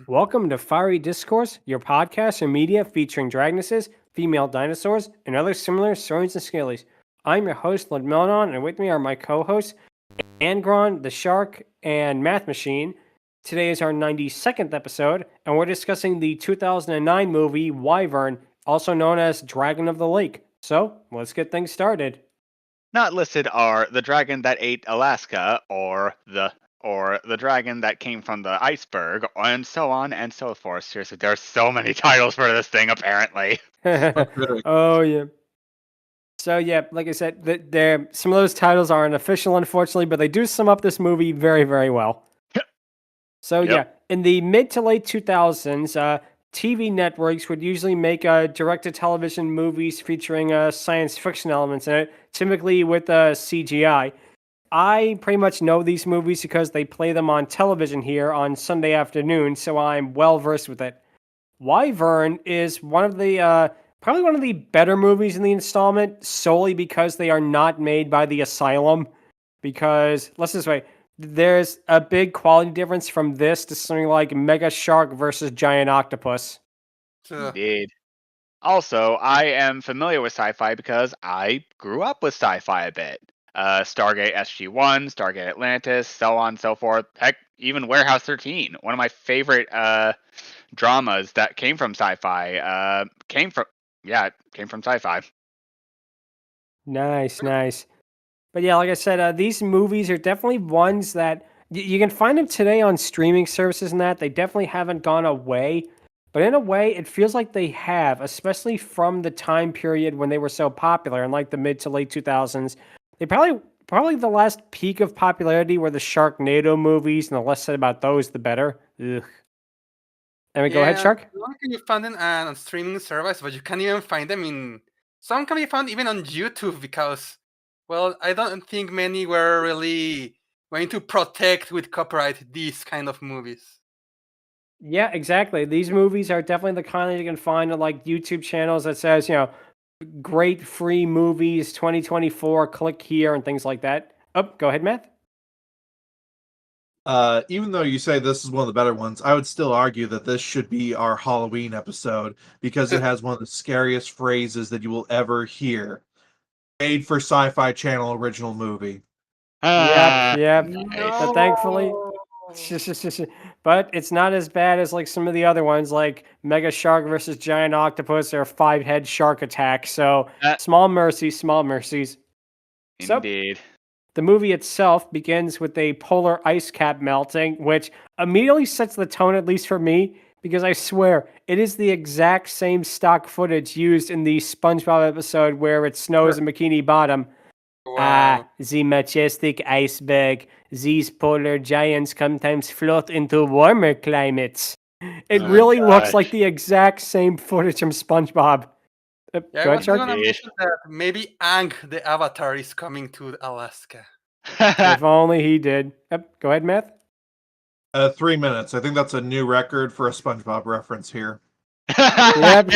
Welcome to Fiery Discourse, your podcast and media featuring dragonesses, female dinosaurs, and other similar saurians and scalies. I'm your host, Ludmillanon, and with me are my co-hosts, Angron, The Shark, and Mathmachine. Today is our 92nd episode, and we're discussing the 2009 movie Wyvern, also known as Dragon of the Lake. So, let's get things started. Not listed are the dragon that ate Alaska, or the dragon that came from the iceberg, and so on and so forth. Seriously, there's so many titles for this thing, apparently. Oh, yeah. So yeah, like I said, some of those titles aren't official, unfortunately, but they do sum up this movie very, very well. So Yep. yeah, in the mid to late 2000s, TV networks would usually make direct-to-television movies featuring science fiction elements in it, typically with CGI. I pretty much know these movies because they play them on television here on Sunday afternoon, so I'm well versed with it. Wyvern is one of the probably one of the better movies in the installment, solely because they are not made by the Asylum. Because let's just say there's a big quality difference from this to something like Mega Shark versus Giant Octopus. Indeed. Also, I am familiar with sci-fi because I grew up with sci-fi a bit. Stargate SG-1, Stargate Atlantis, so on and so forth. Heck, even Warehouse 13, one of my favorite dramas that came from sci-fi. Came from sci-fi. Nice. But yeah, like I said, these movies are definitely ones that you can find them today on streaming services and that. They definitely haven't gone away. But in a way, it feels like they have, especially from the time period when they were so popular in like the mid to late 2000s. They probably the last peak of popularity were the Sharknado movies, and the less said about those, the better. Ugh. Anyway, go ahead, Shark. You find them on streaming service, but you can't even find them in. Some can be found even on YouTube because, well, I don't think many were really going to protect with copyright these kind of movies. Yeah, exactly. These movies are definitely the kind that you can find on like YouTube channels that says, great free movies 2024, click here and things like that. Oh, go ahead, Matt. Even though you say this is one of the better ones, I would still argue that this should be our Halloween episode because it has one of the scariest phrases that you will ever hear. Made for Sci-Fi Channel original movie. Yep. No. But thankfully, but it's not as bad as like some of the other ones, like Mega Shark versus Giant Octopus or Five Head Shark Attack. So small mercies. Indeed. So, the movie itself begins with a polar ice cap melting, which immediately sets the tone, at least for me, because I swear it is the exact same stock footage used in the SpongeBob episode where it snows in Bikini Bottom. Wow. The majestic iceberg. These polar giants sometimes float into warmer climates. It really looks like the exact same footage from SpongeBob. I was going to mention that maybe Aang, the Avatar, is coming to Alaska. If only he did. Yep. Go ahead, Matt. 3 minutes. I think that's a new record for a SpongeBob reference here. Yep.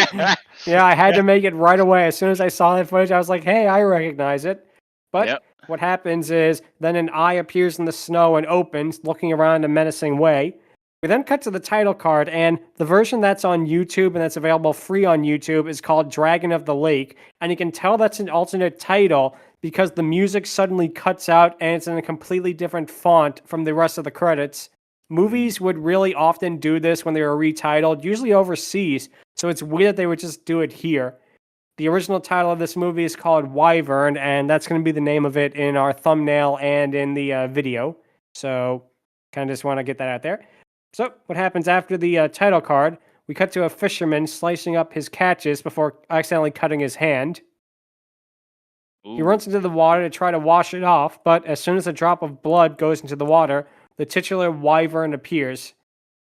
Yeah, I had to make it right away. As soon as I saw that footage, I was like, hey, I recognize it. But what happens is then an eye appears in the snow and opens, looking around in a menacing way. We then cut to the title card, and the version that's on YouTube and that's available free on YouTube is called Dragon of the Lake. And you can tell that's an alternate title because the music suddenly cuts out and it's in a completely different font from the rest of the credits. Movies would really often do this when they were retitled, usually overseas, so it's weird that they would just do it here. The original title of this movie is called Wyvern, and that's going to be the name of it in our thumbnail and in the video. So, kind of just want to get that out there. So, what happens after the title card? We cut to a fisherman slicing up his catches before accidentally cutting his hand. Ooh. He runs into the water to try to wash it off, but as soon as a drop of blood goes into the water, the titular Wyvern appears.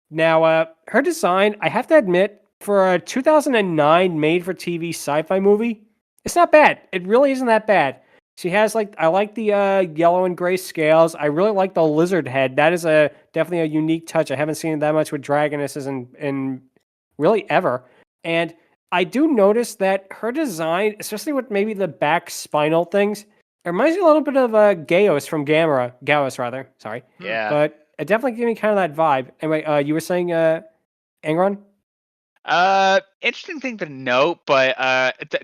Now, her design, I have to admit, for a 2009 made-for-TV sci-fi movie, it's not bad. It really isn't that bad. She has I like the yellow and gray scales. I really like the lizard head. That is definitely a unique touch. I haven't seen it that much with dragonesses in really ever. And I do notice that her design, especially with maybe the back spinal things, it reminds me a little bit of Gaius from Gauss, rather. Sorry. Yeah. But it definitely gave me kind of that vibe. Anyway, you were saying, Angron? Interesting thing to note, but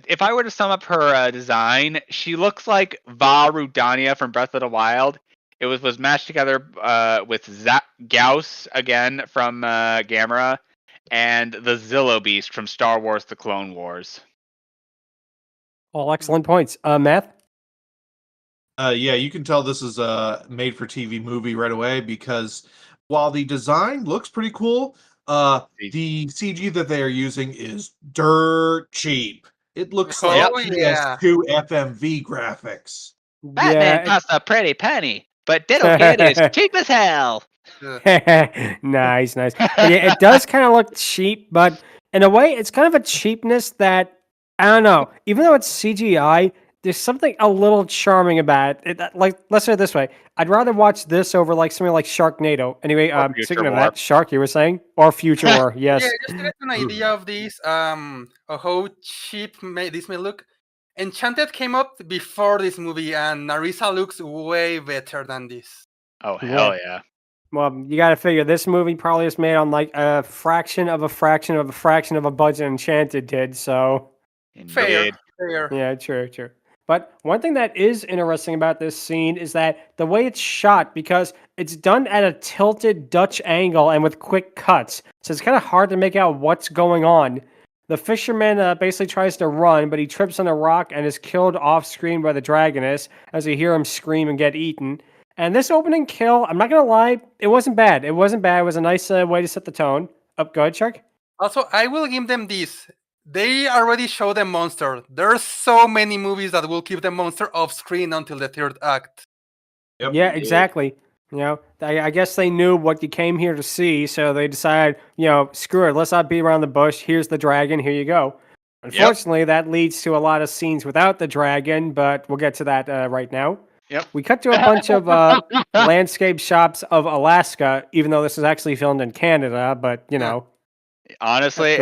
if I were to sum up her design, she looks like Va Rudania from Breath of the Wild. It was matched together with Gauss again from Gamera, and the Zillo Beast from Star Wars: The Clone Wars. All excellent points. Math? Yeah, you can tell this is a made-for-TV movie right away because while the design looks pretty cool, the CG that they are using is dirt cheap. It looks like PS2 FMV graphics. Batman costs a pretty penny, but Diddle Kid is cheap as hell. Nice. But yeah, it does kind of look cheap, but in a way, it's kind of a cheapness that, I don't know, even though it's CGI, there's something a little charming about it. Like, let's say it this way. I'd rather watch this over like something like Sharknado. Anyway, speaking of that, Shark, you were saying? Or Future War, yes. Yeah, just to get an idea of this, how cheap this may look. Enchanted came up before this movie, and Narisa looks way better than this. Oh, hell yeah. Well, you got to figure this movie probably is made on like a fraction of a fraction of a fraction of a budget Enchanted did, so... Fair. Yeah, true. But one thing that is interesting about this scene is that the way it's shot, because it's done at a tilted Dutch angle and with quick cuts, so it's kind of hard to make out what's going on. The fisherman basically tries to run, but he trips on a rock and is killed off screen by the Dragoness as you hear him scream and get eaten. And this opening kill, I'm not going to lie, it wasn't bad. It was a nice way to set the tone. Go ahead, Shark. Also, I will give them this. They already show the monster. There's so many movies that will keep the monster off screen until the third act. Yep. Yeah, exactly. You know, I guess they knew what you came here to see, so they decided, screw it, let's not beat around the bush. Here's the dragon, here you go. Unfortunately, that leads to a lot of scenes without the dragon, but we'll get to that right now. Yep. We cut to a bunch of landscape shots of Alaska, even though this is actually filmed in Canada, but, Honestly,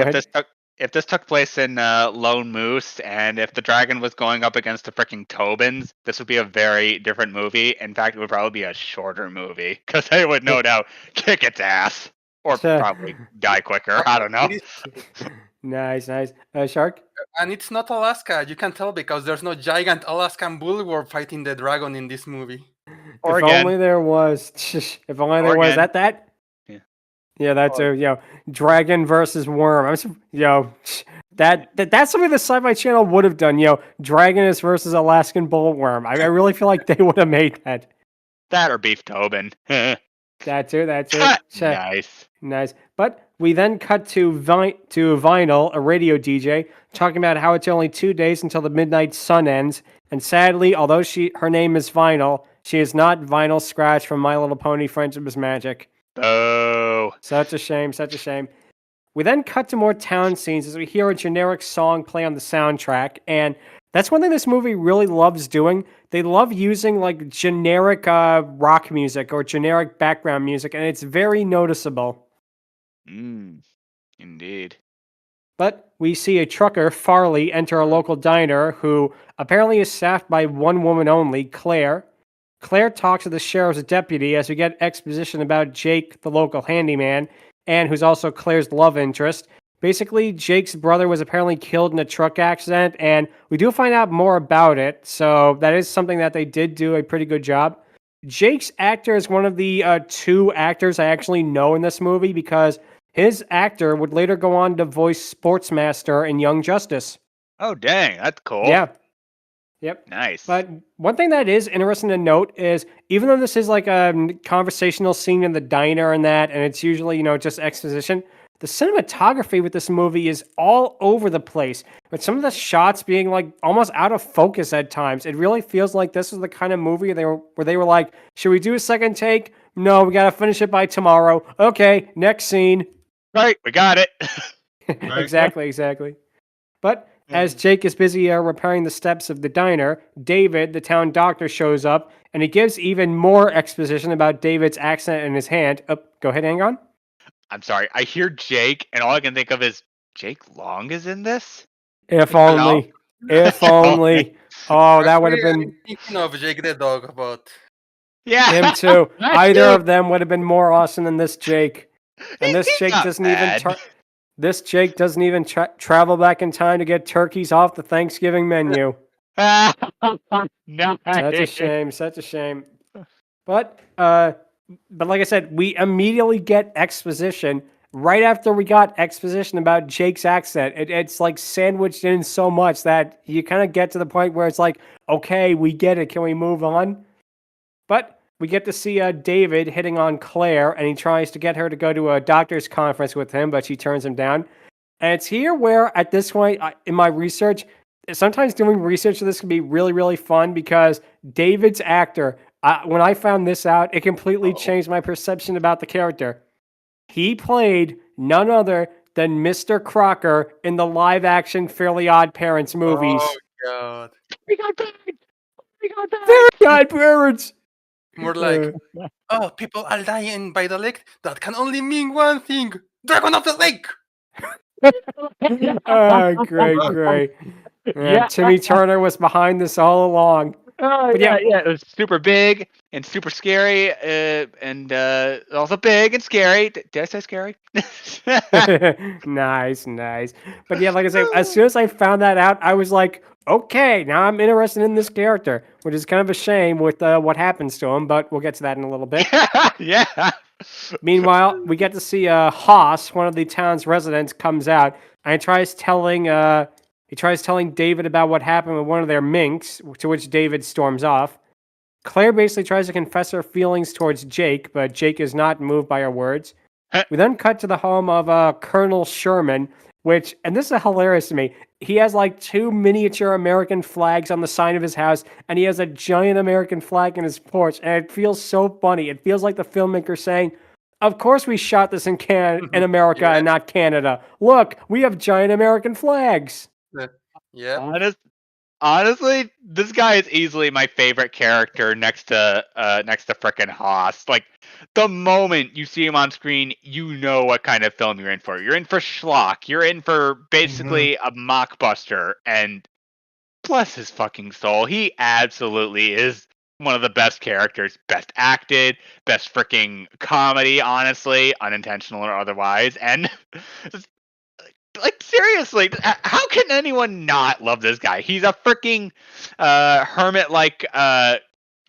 if this took place in Lone Moose, and if the dragon was going up against the freaking Tobins, this would be a very different movie. In fact, it would probably be a shorter movie, because they would no doubt kick its ass. Or probably die quicker. I don't know. Nice. Shark? And it's not Alaska. You can tell because there's no giant Alaskan bullwhip fighting the dragon in this movie. If only there was. If only there was. That? Yeah, that's dragon versus worm. That's something the Sci-Fi Channel would have done. Dragoness versus Alaskan bullworm. I really feel like they would have made that. That or Beef Tobin. That's it. Nice. But we then cut to Vinyl, a radio DJ, talking about how it's only 2 days until the midnight sun ends. And sadly, although her name is Vinyl, she is not Vinyl Scratch from My Little Pony Friendship is Magic. Oh. Such a shame. We then cut to more town scenes as we hear a generic song play on the soundtrack, and that's one thing this movie really loves doing. They love using like generic rock music or generic background music, and it's very noticeable. Indeed. But we see a trucker, Farley, enter a local diner who apparently is staffed by one woman only, Claire. Claire talks to the sheriff's deputy as we get exposition about Jake, the local handyman, and who's also Claire's love interest. Basically, Jake's brother was apparently killed in a truck accident, and we do find out more about it, so that is something that they did do a pretty good job. Jake's actor is one of the 2 actors I actually know in this movie, because his actor would later go on to voice Sportsmaster in Young Justice. Oh, dang, that's cool. Yeah. Yep. Nice. But one thing that is interesting to note is, even though this is like a conversational scene in the diner and it's usually, just exposition, the cinematography with this movie is all over the place. With some of the shots being like almost out of focus at times. It really feels like this is the kind of movie where they were like, should we do a second take? No, we got to finish it by tomorrow. Okay, next scene. Right, we got it. Exactly. But as Jake is busy repairing the steps of the diner, David, the town doctor, shows up, and he gives even more exposition about David's accident in his hand. Go ahead, Angron. I'm sorry, I hear Jake, and all I can think of is, Jake Long is in this? If only. If only. Oh, that would have been... Thinking of Jake the dog, but... Yeah. Him too. Either of them would have been more awesome than this Jake. And this Jake not doesn't bad. even travel back in time to get turkeys off the Thanksgiving menu. No. Such a shame. Such a shame. But like I said, we immediately get exposition. Right after we got exposition about Jake's accent, it's like sandwiched in so much that you kind of get to the point where it's like, okay, we get it. Can we move on? But we get to see David hitting on Claire, and he tries to get her to go to a doctor's conference with him, but she turns him down. And it's here where, at this point in my research, sometimes doing research for this can be really, really fun because David's actor, when I found this out, it completely changed my perception about the character. He played none other than Mr. Crocker in the live-action Fairly Odd Parents movies. Oh, God. We got that. Fairly Odd Parents! More like, oh, people are dying by the lake. That can only mean one thing. Dragon of the lake! Great. Timmy Turner was behind this all along. But yeah, it was super big and super scary, and also big and scary. Did I say scary? Nice. But yeah, like I said, as soon as I found that out, I was like, okay, now I'm interested in this character, which is kind of a shame with what happens to him, but we'll get to that in a little bit. Yeah. Meanwhile, we get to see Haas, one of the town's residents, comes out and he tries telling David about what happened with one of their minks, to which David storms off. Claire basically tries to confess her feelings towards Jake, but Jake is not moved by her words. We then cut to the home of Colonel Sherman, and this is hilarious to me. He has like 2 miniature American flags on the sign of his house, and he has a giant American flag in his porch, and it feels so funny. It feels like the filmmaker saying, of course we shot this in America and not Canada. Look, we have giant American flags. Yeah. Honestly, this guy is easily my favorite character next to frickin' Haas. Like, the moment you see him on screen, you know what kind of film you're in for. You're in for schlock. You're in for basically a mockbuster. And bless his fucking soul, he absolutely is one of the best characters, best acted, best freaking comedy, honestly, unintentional or otherwise. And like, seriously, how can anyone not love this guy? He's a freaking hermit-like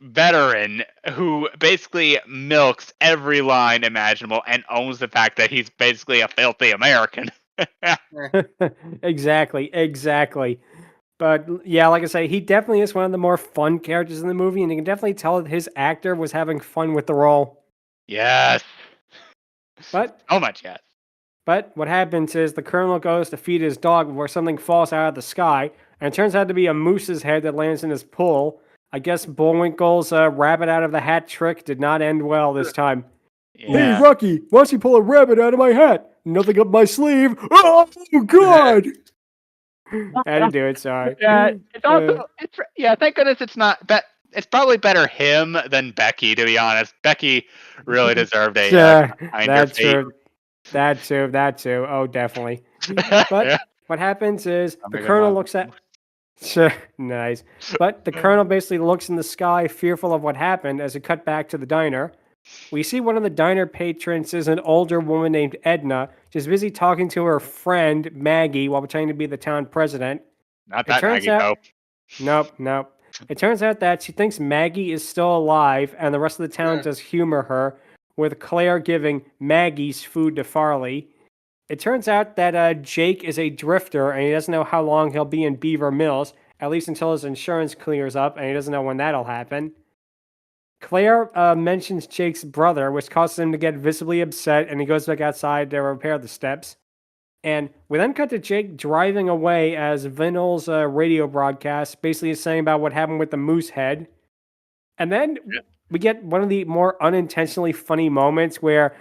veteran who basically milks every line imaginable and owns the fact that he's basically a filthy American. Exactly. But yeah, like I say, he definitely is one of the more fun characters in the movie, and you can definitely tell that his actor was having fun with the role. Yes. But so much yes. But what happens is the colonel goes to feed his dog before something falls out of the sky, and it turns out to be a moose's head that lands in his pool. I guess Bullwinkle's rabbit out of the hat trick did not end well this time. Yeah. Hey, Rocky, why don't you pull a rabbit out of my hat? Nothing up my sleeve. Oh, God! I had to do it, sorry. Yeah, it's also, thank goodness it's not, it's probably better him than Becky, to be honest. Becky really deserved a kinder fate. That too. Oh, definitely. But what happens is the colonel looks at... Nice. But the colonel basically looks in the sky, fearful of what happened, as we cut back to the diner. We see one of the diner patrons is an older woman named Edna. She's busy talking to her friend, Maggie, while pretending to be the town president. Not that Maggie, though. Nope. It turns out that she thinks Maggie is still alive, and the rest of the town does humor her, with Claire giving Maggie's food to Farley. It turns out that Jake is a drifter, and he doesn't know how long he'll be in Beaver Mills, at least until his insurance clears up, and he doesn't know when that'll happen. Claire mentions Jake's brother, which causes him to get visibly upset, and he goes back outside to repair the steps. And we then cut to Jake driving away as Vinyl's radio broadcast basically is saying about what happened with the moose head. And then we get one of the more unintentionally funny moments where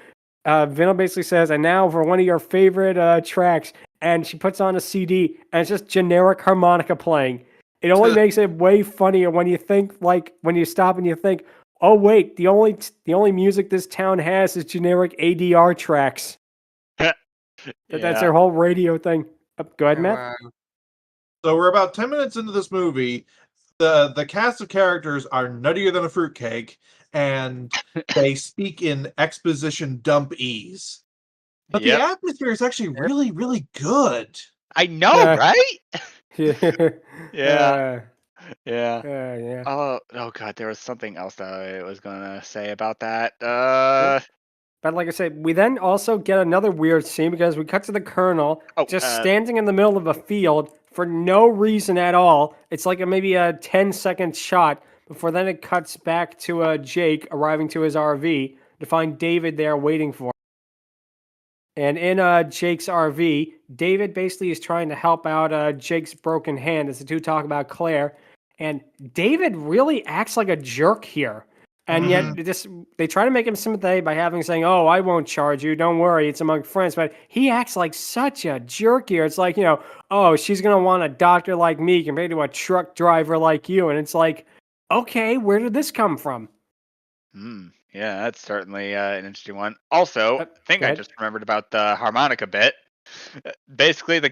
Vinyl basically says, and now for one of your favorite tracks, and she puts on a CD, and it's just generic harmonica playing. It only makes it way funnier when you think, like, when you stop and you think, oh wait, the only music this town has is generic ADR tracks. That's their whole radio thing. Go ahead, Matt. So we're about 10 minutes into this movie. The cast of characters are nuttier than a fruitcake, and they speak in exposition dump ease. But the atmosphere is actually really, really good. I know, right? Yeah. Yeah. Yeah. Yeah. Oh god, there was something else that I was gonna say about that. But like I said, we then also get another weird scene because we cut to the Colonel just standing in the middle of a field for no reason at all. It's like maybe a 10-second shot before then it cuts back to Jake arriving to his RV to find David there waiting for him. And in Jake's RV, David basically is trying to help out Jake's broken hand as the two talk about Claire. And David really acts like a jerk here. And yet, they try to make him sympathetic by saying, "Oh, I won't charge you. Don't worry, it's among friends." But he acts like such a jerk here. It's like, "Oh, she's gonna want a doctor like me compared to a truck driver like you." And it's like, okay, where did this come from? Yeah, that's certainly an interesting one. Also, I think I just remembered about the harmonica bit. Basically, the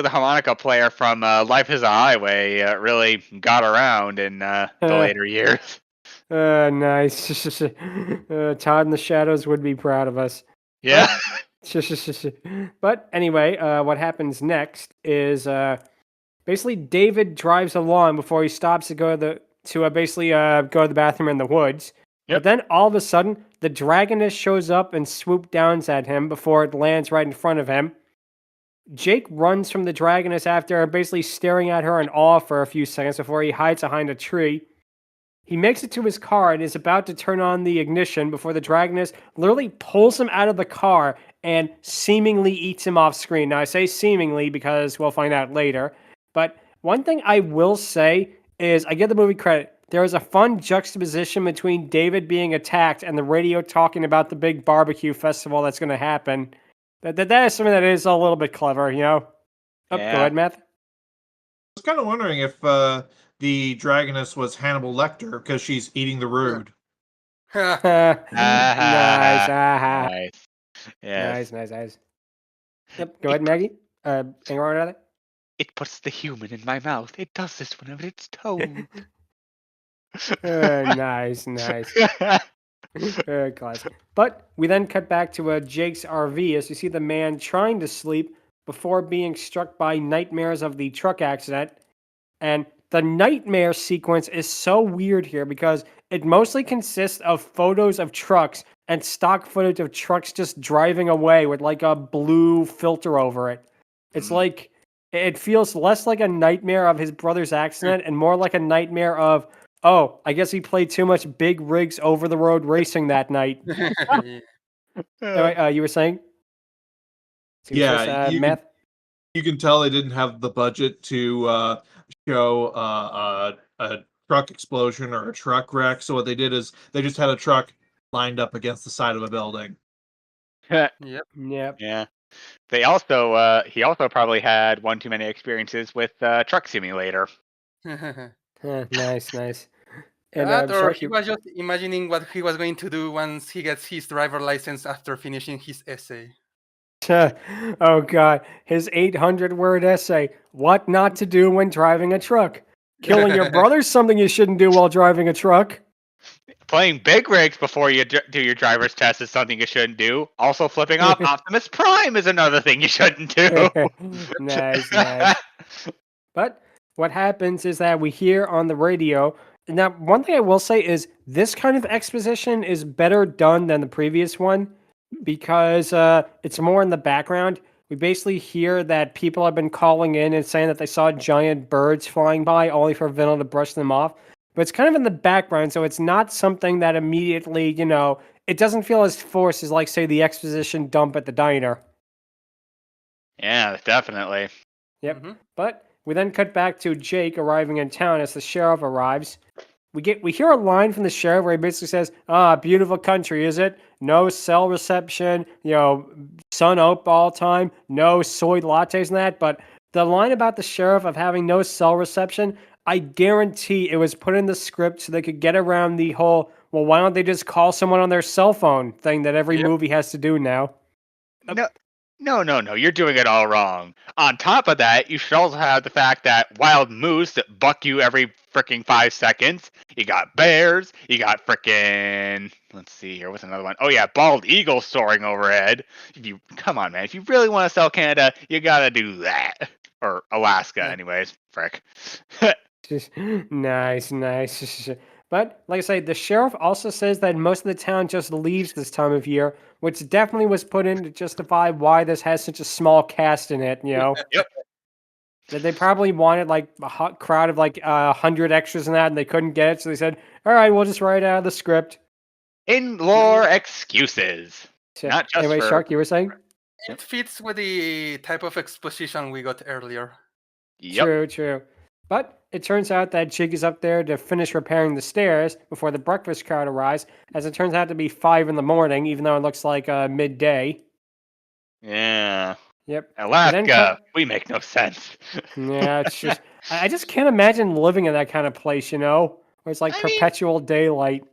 harmonica player from Life is a Highway really got around in the later years. Nice. Todd in the Shadows would be proud of us. Yeah. But anyway, what happens next is basically David drives along before he stops to go to the bathroom in the woods. But then all of a sudden, the Dragoness shows up and swoops down at him before it lands right in front of him. Jake runs from the Dragoness after basically staring at her in awe for a few seconds before he hides behind a tree. He makes it to his car and is about to turn on the ignition before the Dragoness literally pulls him out of the car and seemingly eats him off screen. Now, I say seemingly because we'll find out later. But one thing I will say is I give the movie credit. There is a fun juxtaposition between David being attacked and the radio talking about the big barbecue festival that's going to happen. That is something that is a little bit clever, Go ahead, Matt. I was kind of wondering if the Dragoness was Hannibal Lecter because she's eating the rude. Nice. Yes. Nice. Yep, go ahead, Maggie. Angron, rather. It puts the human in my mouth. It does this whenever it's told. Nice. Classic. But we then cut back to Jake's RV as you see the man trying to sleep before being struck by nightmares of the truck accident. And the nightmare sequence is so weird here because it mostly consists of photos of trucks and stock footage of trucks just driving away with like a blue filter over it. It's like, it feels less like a nightmare of his brother's accident and more like a nightmare of, oh, I guess he played too much big rigs over the road racing that night. You were saying? Yeah, Math? You can tell they didn't have the budget to show a truck explosion or a truck wreck. So what they did is they just had a truck lined up against the side of a building. Yep. Yeah. He also probably had one too many experiences with Truck Simulator. Nice. And or he was just imagining what he was going to do once he gets his driver license after finishing his essay. Oh God, his 800-word essay, What Not to Do When Driving a Truck. Killing your brother's something you shouldn't do while driving a truck. Playing big rigs before you do your driver's test is something you shouldn't do. Also, flipping off Optimus Prime is another thing you shouldn't do. Nice. But what happens is that we hear on the radio. Now, one thing I will say is this kind of exposition is better done than the previous one because it's more in the background. We basically hear that people have been calling in and saying that they saw giant birds flying by only for Vinyl to brush them off. But it's kind of in the background, so it's not something that immediately, it doesn't feel as forced as, like, say, the exposition dump at the diner. Yeah, definitely. Yep. Mm-hmm. But we then cut back to Jake arriving in town as the sheriff arrives. We hear a line from the sheriff where he basically says, beautiful country, is it? No cell reception, sun up all time, no soy lattes and that. But the line about the sheriff of having no cell reception, I guarantee it was put in the script so they could get around the whole, well, why don't they just call someone on their cell phone thing that every movie has to do now? No, you're doing it all wrong. On top of that, you should also have the fact that wild moose that buck you every freaking 5 seconds. You got bears, you got freaking, let's see here, what's another one? Oh yeah, bald eagle soaring overhead. Come on, man, if you really want to sell Canada, you gotta do that. Or Alaska, anyways, frick. Nice. But, like I say, the sheriff also says that most of the town just leaves this time of year, which definitely was put in to justify why this has such a small cast in it, you know? Yep. That they probably wanted, like, a hot crowd of, like, 100 extras in that, and they couldn't get it, so they said, all right, we'll just write out of the script. In-lore excuses. Not just anyway, for... Shark, you were saying? It fits with the type of exposition we got earlier. Yep. True. But it turns out that Jig is up there to finish repairing the stairs before the breakfast crowd arrives, as it turns out to be 5 a.m, even though it looks like midday. Yeah. Yep. Alaska, we make no sense. Yeah, it's just I just can't imagine living in that kind of place, you know, where it's like perpetual daylight.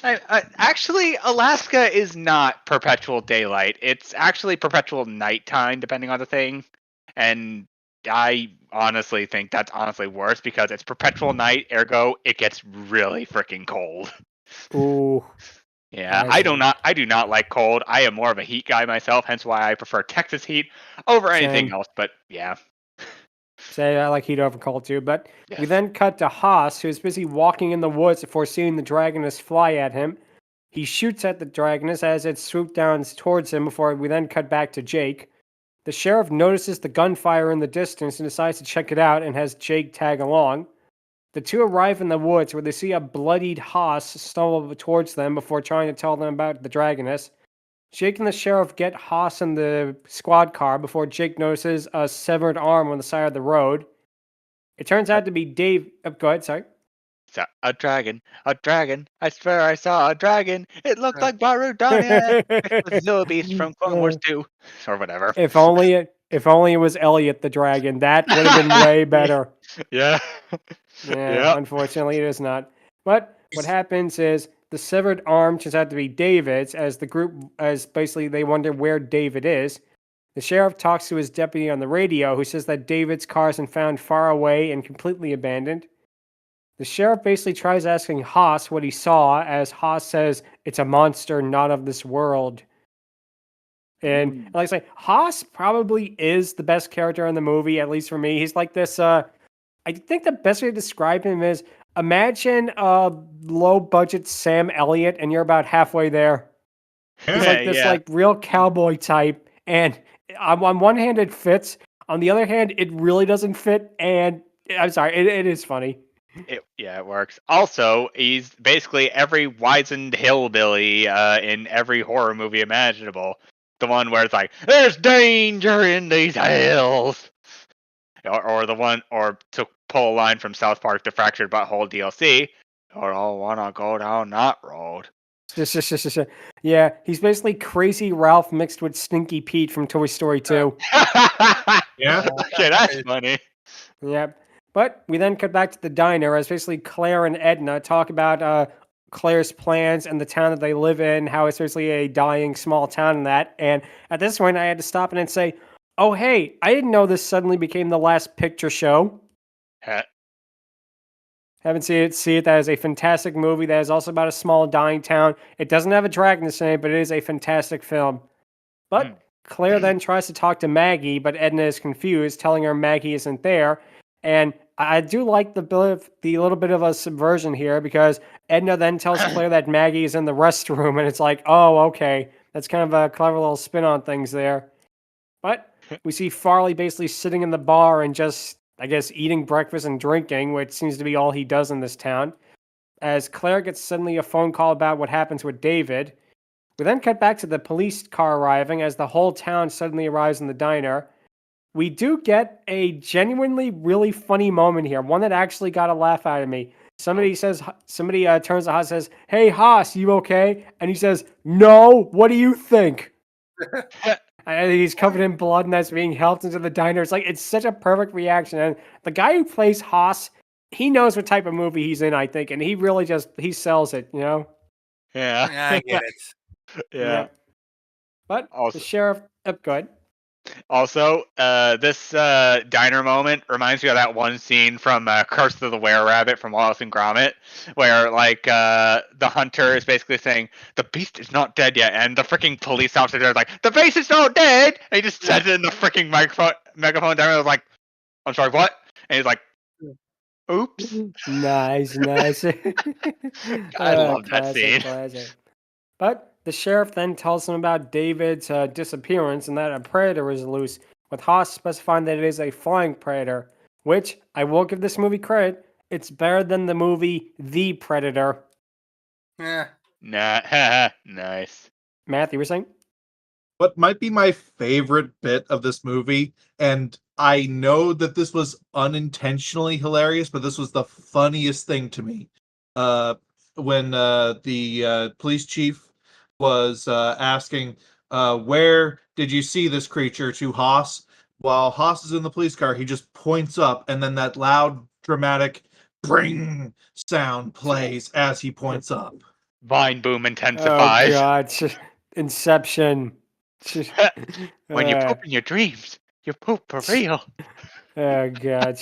Actually, Alaska is not perpetual daylight. It's actually perpetual nighttime, depending on the thing. And I honestly think that's honestly worse because it's perpetual night, ergo it gets really freaking cold. Ooh. Yeah, I do not like cold. I am more of a heat guy myself, hence why I prefer Texas heat over anything else. But yeah. Say I like heat over cold too. But we then cut to Haas, who is busy walking in the woods before seeing the dragoness fly at him. He shoots at the dragoness as it swoops down towards him before we then cut back to Jake. The sheriff notices the gunfire in the distance and decides to check it out and has Jake tag along. The two arrive in the woods where they see a bloodied Haas stumble towards them before trying to tell them about the dragoness. Jake and the sheriff get Haas in the squad car before Jake notices a severed arm on the side of the road. It turns out to be Dave. Oh, go ahead, sorry. A dragon. I swear I saw a dragon. It looked like Barudania. It was Zilbeast from Clone Wars 2. Or whatever. If only it was Elliot the dragon. That would have been way better. Yeah. Yeah, unfortunately it is not. But what happens is the severed arm turns out to be David's, as basically they wonder where David is. The sheriff talks to his deputy on the radio, who says that David's car has been found far away and completely abandoned. The sheriff basically tries asking Haas what he saw, as Haas says it's a monster not of this world. And like I say, Haas probably is the best character in the movie, at least for me. He's like this, I think the best way to describe him is, imagine a low-budget Sam Elliott, and you're about halfway there. He's like this like real cowboy type, and on one hand it fits, on the other hand it really doesn't fit, and I'm sorry, it is funny. It works. Also, he's basically every wizened hillbilly in every horror movie imaginable. The one where it's like, there's danger in these hills. Or the one, or to pull a line from South Park, the Fractured Butthole DLC, I don't wanna go down that road. Yeah, he's basically Crazy Ralph mixed with Stinky Pete from Toy Story 2. Yeah? Okay, that's funny. Yep. But we then cut back to the diner as basically Claire and Edna talk about Claire's plans and the town that they live in, how it's basically a dying small town and that. And at this point, I had to stop in and say, oh, hey, I didn't know this suddenly became the last picture show. Haven't seen it. See it. That is a fantastic movie. That is also about a small dying town. It doesn't have a dragoness in it, but it is a fantastic film. But Claire then tries to talk to Maggie, but Edna is confused, telling her Maggie isn't there. And I do like the little bit of a subversion here, because Edna then tells Claire that Maggie is in the restroom, and it's like, oh, okay. That's kind of a clever little spin on things there. But we see Farley basically sitting in the bar and just, I guess, eating breakfast and drinking, which seems to be all he does in this town, as Claire gets suddenly a phone call about what happens with David. We then cut back to the police car arriving as the whole town suddenly arrives in the diner. We do get a genuinely really funny moment here, one that actually got a laugh out of me. Somebody turns to Haas and says, hey, Haas, you okay? And he says, no, what do you think? And he's covered in blood and that's being helped into the diner. It's like, it's such a perfect reaction. And the guy who plays Haas, he knows what type of movie he's in, I think. And he really he sells it, you know? Yeah. I get it. Yeah. But Also, the sheriff, go ahead. Also, this diner moment reminds me of that one scene from Curse of the Were-Rabbit from Wallace and Gromit, where like the hunter is basically saying the beast is not dead yet, and the freaking police officer is like, "The beast is not dead!" And he just says it in the freaking megaphone down. I was like, "I'm sorry, what?" And he's like, "Oops." Nice. I love that scene. Classic. But the sheriff then tells him about David's disappearance and that a predator is loose, with Haas specifying that it is a flying predator, which I will give this movie credit. It's better than the movie The Predator. Yeah. Nah, nice. Matt, you were saying? What might be my favorite bit of this movie, and I know that this was unintentionally hilarious, but this was the funniest thing to me. When the police chief was asking, where did you see this creature to Haas? While Haas is in the police car, he just points up, and then that loud, dramatic bring sound plays as he points up. Vine boom intensifies. Oh, God. Inception. When you poop in your dreams, you poop for real. Oh, God.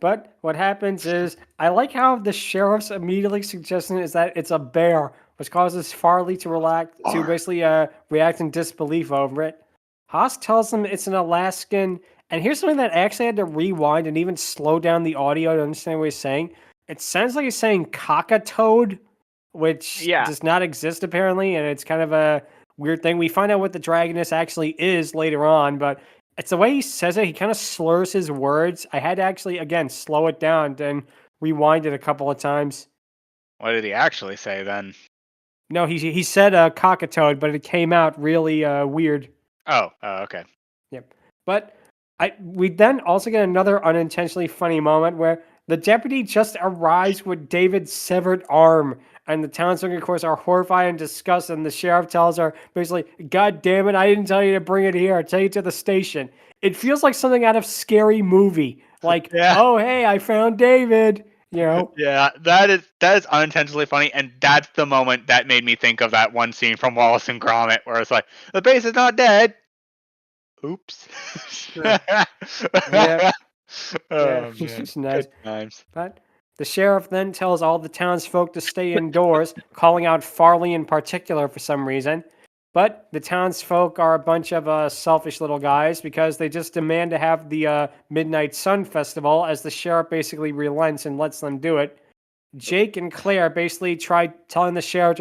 But what happens is, I like how the sheriff's immediately suggestion is that it's a bear, which causes Farley to basically react in disbelief over it. Haas tells him it's an Alaskan, and here's something that I actually had to rewind and even slow down the audio to understand what he's saying. It sounds like he's saying cockatoad, which does not exist apparently, and it's kind of a weird thing. We find out what the dragoness actually is later on, but it's the way he says it. He kind of slurs his words. I had to actually, again, slow it down and rewind it a couple of times. What did he actually say then? No, he said cockatoad, but it came out really weird. Oh, okay. Yep. But we then also get another unintentionally funny moment where the deputy just arrives with David's severed arm, and the townsfolk, of course, are horrified and disgusted, and the sheriff tells her, basically, "God damn it, I didn't tell you to bring it here. I tell you to the station." It feels like something out of Scary Movie. Like, oh, hey, I found David. You know? Yeah, that is unintentionally funny, and that's the moment that made me think of that one scene from Wallace and Gromit, where it's like, the base is not dead. Oops. Yeah. Oh, Yeah, man. nice. Good times. But the sheriff then tells all the townsfolk to stay indoors, calling out Farley in particular for some reason. But the townsfolk are a bunch of selfish little guys because they just demand to have the Midnight Sun Festival, as the sheriff basically relents and lets them do it. Jake and Claire basically tried telling the sheriff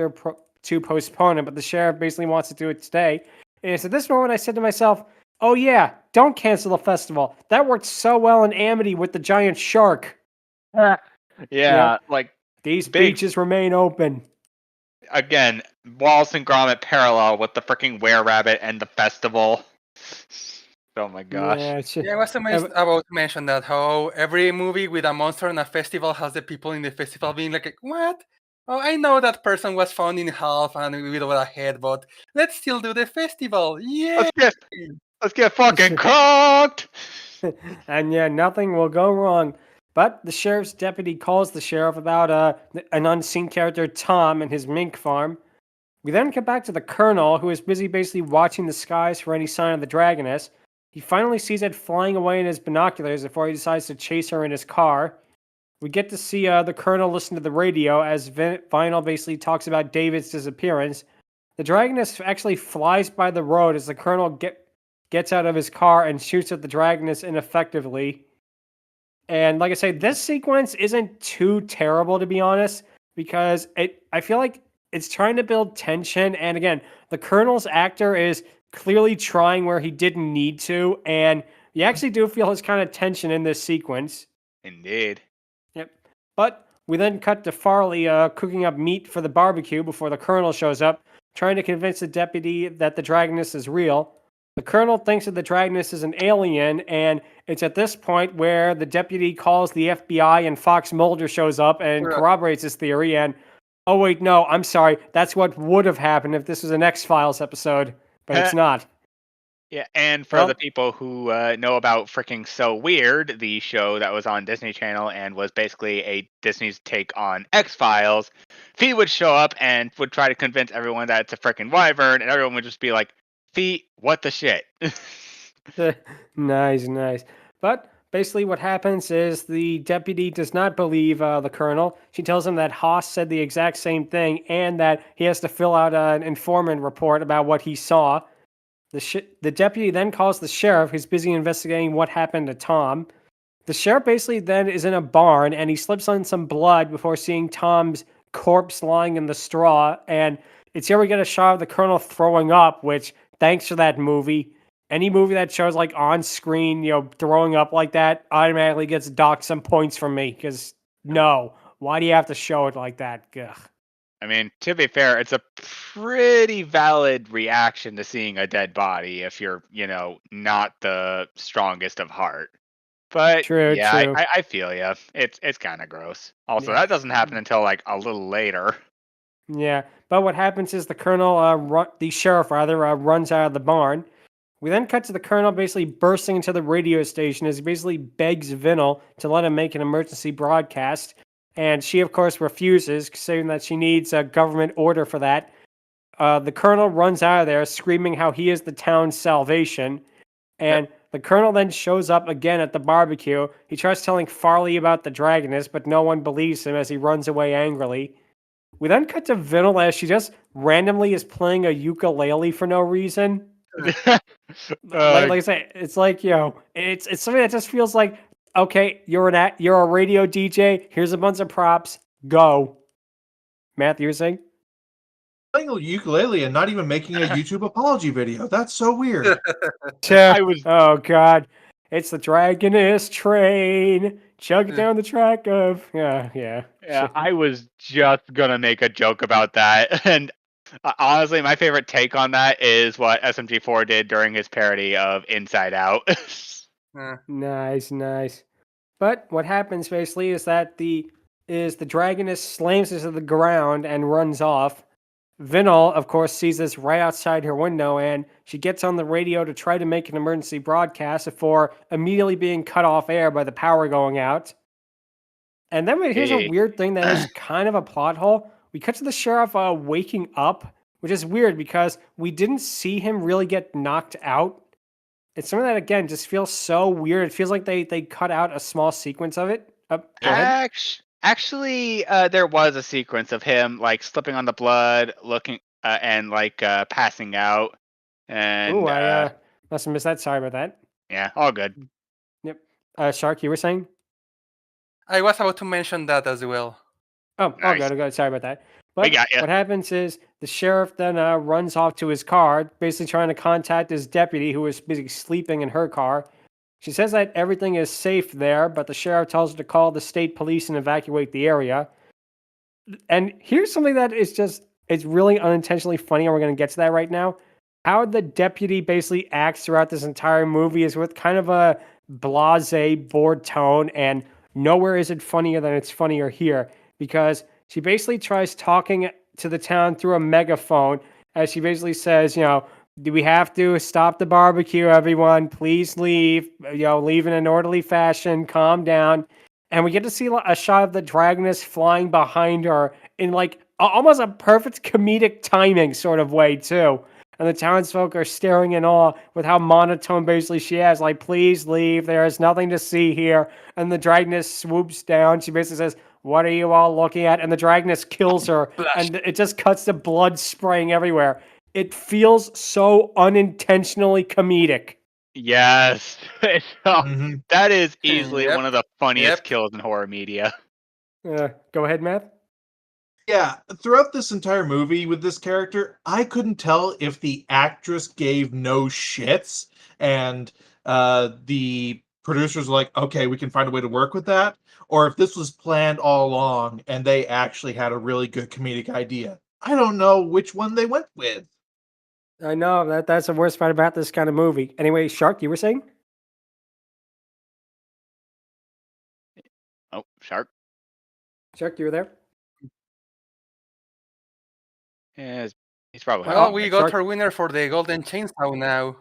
to postpone it, but the sheriff basically wants to do it today. And it's at this moment I said to myself, oh yeah, don't cancel the festival. That worked so well in Amity with the giant shark. Yeah, like these beaches remain open. Again, Wallace and Gromit parallel with the freaking Were-Rabbit and the festival. Oh my gosh. Yeah, I was about to mention that, how every movie with a monster and a festival has the people in the festival being like, what? Oh, I know that person was found in half and without a head, but let's still do the festival. Yeah. Let's get fucking cooked. And yeah, nothing will go wrong. But the sheriff's deputy calls the sheriff about an unseen character, Tom, and his mink farm. We then get back to the colonel, who is busy basically watching the skies for any sign of the dragoness. He finally sees it flying away in his binoculars before he decides to chase her in his car. We get to see the colonel listen to the radio as Vinyl basically talks about David's disappearance. The dragoness actually flies by the road as the colonel gets out of his car and shoots at the dragoness ineffectively. And like I say, this sequence isn't too terrible, to be honest, because I feel like it's trying to build tension. And again, the colonel's actor is clearly trying where he didn't need to, and you actually do feel his kind of tension in this sequence. Indeed. Yep. But we then cut to Farley cooking up meat for the barbecue before the colonel shows up, trying to convince the deputy that the dragoness is real. The colonel thinks that the dragoness is an alien, and it's at this point where the deputy calls the FBI and Fox Mulder shows up and corroborates his theory. And, oh wait, no, I'm sorry. That's what would have happened if this was an X-Files episode, but it's not. Yeah, and for the people who know about freaking So Weird, the show that was on Disney Channel and was basically a Disney's take on X-Files, Fee would show up and would try to convince everyone that it's a freaking wyvern, and everyone would just be like, Fee, what the shit? Nice. But basically, what happens is the deputy does not believe the colonel. She tells him that Haas said the exact same thing and that he has to fill out an informant report about what he saw. The deputy then calls the sheriff, who's busy investigating what happened to Tom. The sheriff basically then is in a barn and he slips on some blood before seeing Tom's corpse lying in the straw. And it's here we get a shot of the colonel throwing up, which, thanks for that movie. Any movie that shows like on screen, throwing up like that automatically gets docked some points from me. Because no, why do you have to show it like that? Ugh. I mean, to be fair, it's a pretty valid reaction to seeing a dead body if you're, not the strongest of heart. But True. I feel you. It's kind of gross. Also, that doesn't happen until like a little later. Yeah, but what happens is the sheriff runs out of the barn. We then cut to the colonel basically bursting into the radio station as he basically begs Vinyl to let him make an emergency broadcast. And she, of course, refuses, saying that she needs a government order for that. The colonel runs out of there screaming how he is the town's salvation. And the colonel then shows up again at the barbecue. He tries telling Farley about the dragoness, but no one believes him as he runs away angrily. We then cut to Vinyl as she just randomly is playing a ukulele for no reason. Like I say, it's like, it's something that just feels like, okay, you're a radio DJ. Here's a bunch of props. Go. Matt, you were saying? Playing a ukulele and not even making a YouTube apology video. That's so weird. Oh, God. It's the Dragoness train. Chug down the track of... Yeah. I was just going to make a joke about that. And honestly, my favorite take on that is what SMG4 did during his parody of Inside Out. Nice. But what happens basically is that the Dragoness slams into the ground and runs off. Vinyl, of course, sees this right outside her window, and she gets on the radio to try to make an emergency broadcast before immediately being cut off air by the power going out. And then here's a weird thing that is kind of a plot hole. We cut to the sheriff waking up, which is weird because we didn't see him really get knocked out. It's something that, again, just feels so weird. It feels like they cut out a small sequence of it. Actually, there was a sequence of him like slipping on the blood, looking and like passing out. And I must have missed that. Sorry about that. Yeah, all good. Yep. Shark, you were saying? I was about to mention that as well. Oh, nice. Good. Sorry about that. But what happens is the sheriff then runs off to his car, basically trying to contact his deputy who is basically sleeping in her car. She says that everything is safe there, but the sheriff tells her to call the state police and evacuate the area. And here's something that it's really unintentionally funny, and we're going to get to that right now. How the deputy basically acts throughout this entire movie is with kind of a blasé, bored tone, and nowhere is it funnier than it's funnier here, because she basically tries talking to the town through a megaphone, as she basically says, do we have to stop the barbecue, everyone? Please leave. Leave in an orderly fashion. Calm down. And we get to see a shot of the Dragoness flying behind her in like almost a perfect comedic timing sort of way, too. And the townsfolk are staring in awe with how monotone basically she has. Like, please leave. There is nothing to see here. And the Dragoness swoops down. She basically says, what are you all looking at? And the Dragoness kills her. And it just cuts to blood spraying everywhere. It feels so unintentionally comedic. Yes. That is easily one of the funniest kills in horror media. Go ahead, Matt. Yeah, throughout this entire movie with this character, I couldn't tell if the actress gave no shits and the producers were like, okay, we can find a way to work with that, or if this was planned all along and they actually had a really good comedic idea. I don't know which one they went with. I know, that's the worst part about this kind of movie. Anyway, Shark, you were saying? Oh, Shark. Shark, you were there? Yeah, he's probably... Well, we got our winner for the Golden Chainsaw now.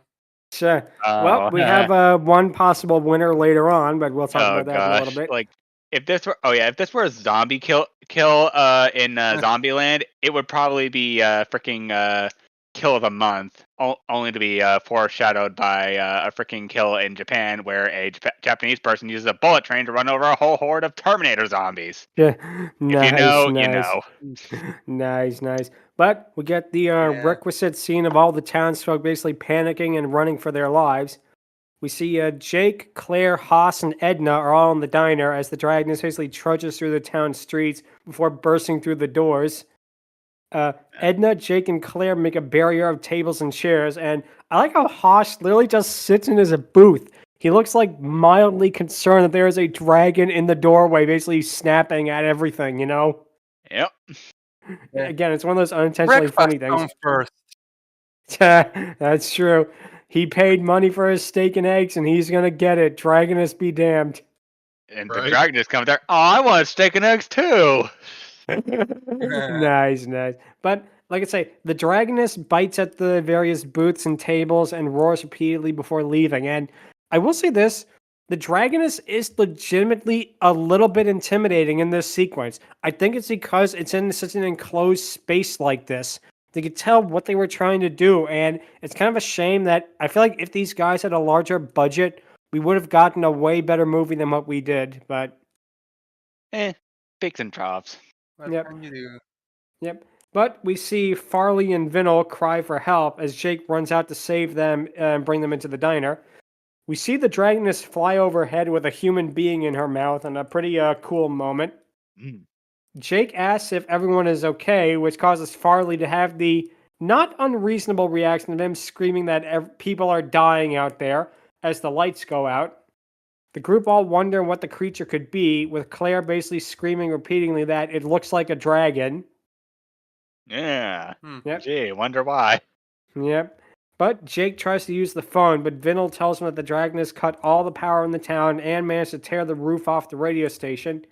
Sure. Well, we have one possible winner later on, but we'll talk about that in a little bit. Like, if this were a zombie kill in Zombieland, it would probably be freaking kill of the month, only to be foreshadowed by a freaking kill in Japan where a Japanese person uses a bullet train to run over a whole horde of Terminator zombies. Yeah, If you know, nice. you know. Nice. But we get the requisite scene of all the townsfolk basically panicking and running for their lives. We see Jake, Claire, Haas, and Edna are all in the diner as the Dragoness basically trudges through the town streets before bursting through the doors. Edna, Jake, and Claire make a barrier of tables and chairs, and I like how Haas literally just sits in his booth. He looks like mildly concerned that there is a dragon in the doorway, basically snapping at everything, you know? Yep. Again, it's one of those unintentionally funny things. Breakfast first. That's true. He paid money for his steak and eggs, and he's gonna get it. Dragoness be damned. And Right. the Dragoness comes there. Oh, I want steak and eggs too. Nice. But like I say, the Dragoness bites at the various booths and tables and roars repeatedly before leaving. And I will say this, the Dragoness is legitimately a little bit intimidating in this sequence. I think it's because it's in such an enclosed space like this. They could tell what they were trying to do, and it's kind of a shame that I feel like if these guys had a larger budget, we would have gotten a way better movie than what we did. But Peaks and troughs. What Yep. can you do? Yep. But we see Farley and Vinyl cry for help as Jake runs out to save them and bring them into the diner. We see the Dragoness fly overhead with a human being in her mouth in a pretty cool moment. Mm. Jake asks if everyone is okay, which causes Farley to have the not unreasonable reaction of him screaming that people are dying out there as the lights go out. The group all wonder what the creature could be, with Claire basically screaming repeatedly that it looks like a dragon. Yeah. Yep. Gee, wonder why. Yep. But Jake tries to use the phone, but Vinyl tells him that the Dragoness cut all the power in the town and managed to tear the roof off the radio station.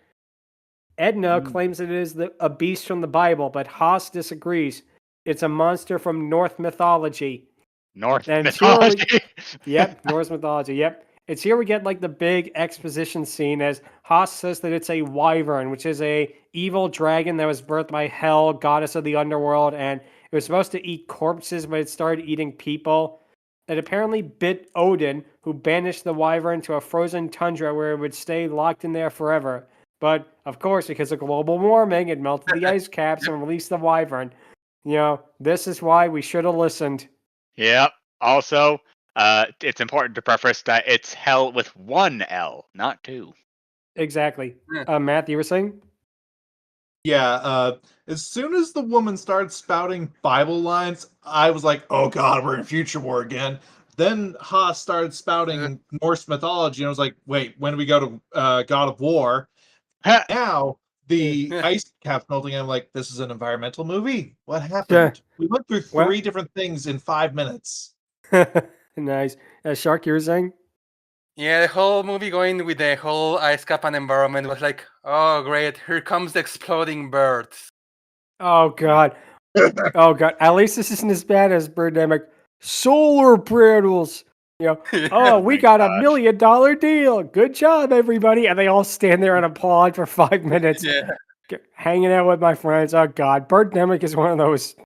Edna claims it is a beast from the Bible, but Haas disagrees. It's a monster from Norse mythology. Norse mythology. Yep, Norse mythology, yep. It's here we get like the big exposition scene as Haas says that it's a wyvern, which is a evil dragon that was birthed by Hel, goddess of the underworld, and it was supposed to eat corpses, but it started eating people. It apparently bit Odin, who banished the wyvern to a frozen tundra where it would stay locked in there forever. But, of course, because of global warming, it melted the ice caps and released the wyvern. You know, this is why we should have listened. Yep. Also, it's important to preface that it's Hell with one L, not two. Exactly. Matt, you were saying? Yeah, as soon as the woman started spouting Bible lines, I was like, oh god, we're in Future War again. Then Haas started spouting Norse mythology, and I was like, wait, when do we go to God of War? Now, the ice cap's melting, and I'm like, this is an environmental movie? What happened? We went through three different things in 5 minutes. Nice. Shark, you were saying? Yeah, the whole movie going with the whole ice cap and environment was like, oh great, here comes the exploding birds. Oh god. Oh god. At least this isn't as bad as Birdemic. Solar panels. You know, oh, we got $1 million deal. Good job, everybody. And they all stand there and applaud for 5 minutes. Yeah. Hanging out with my friends. Oh god. Birdemic is one of those.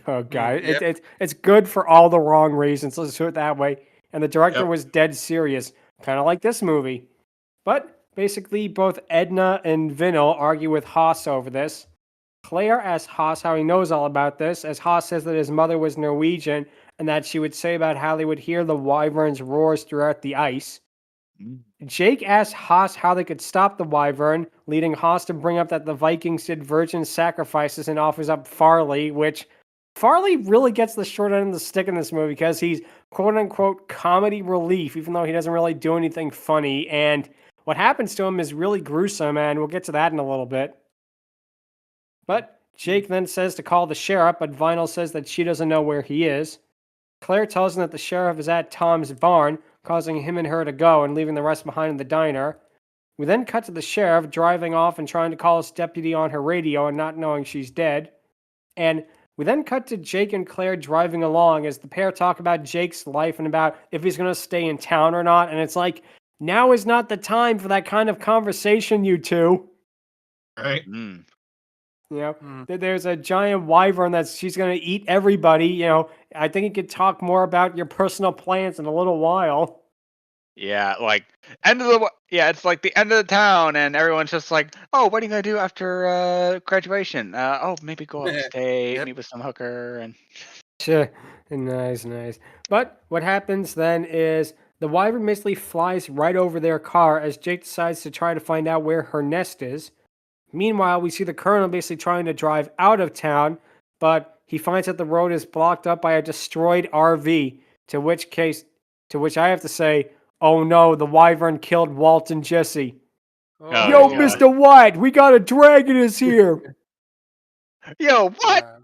Oh god. Yep. It's good for all the wrong reasons. Let's do it that way. And the director was dead serious. Kind of like this movie. But basically, both Edna and Vinyl argue with Haas over this. Claire asks Haas how he knows all about this, as Haas says that his mother was Norwegian and that she would say about how they would hear the wyvern's roars throughout the ice. Jake asks Haas how they could stop the wyvern, leading Haas to bring up that the Vikings did virgin sacrifices and offers up Farley, which Farley really gets the short end of the stick in this movie because he's quote-unquote comedy relief, even though he doesn't really do anything funny, and what happens to him is really gruesome, and we'll get to that in a little bit. But Jake then says to call the sheriff, but Vinyl says that she doesn't know where he is. Claire tells him that the sheriff is at Tom's barn, causing him and her to go and leaving the rest behind in the diner. We then cut to the sheriff driving off and trying to call his deputy on her radio and not knowing she's dead. And we then cut to Jake and Claire driving along as the pair talk about Jake's life and about if he's going to stay in town or not. And it's like, now is not the time for that kind of conversation, you two. Right. There's a giant wyvern that she's going to eat everybody. I think it could talk more about your personal plans in a little while. Yeah, like it's like the end of the town, and everyone's just like, "Oh, what are you gonna do after graduation? Maybe go upstate, meet with some hooker." And Sure, nice. But what happens then is the wyvern basically flies right over their car as Jake decides to try to find out where her nest is. Meanwhile, we see the colonel basically trying to drive out of town, but he finds that the road is blocked up by a destroyed RV. To which I have to say, oh no, the wyvern killed Walt and Jesse. Oh, Yo, yeah. Mr. White, we got a dragoness here. Yo, what?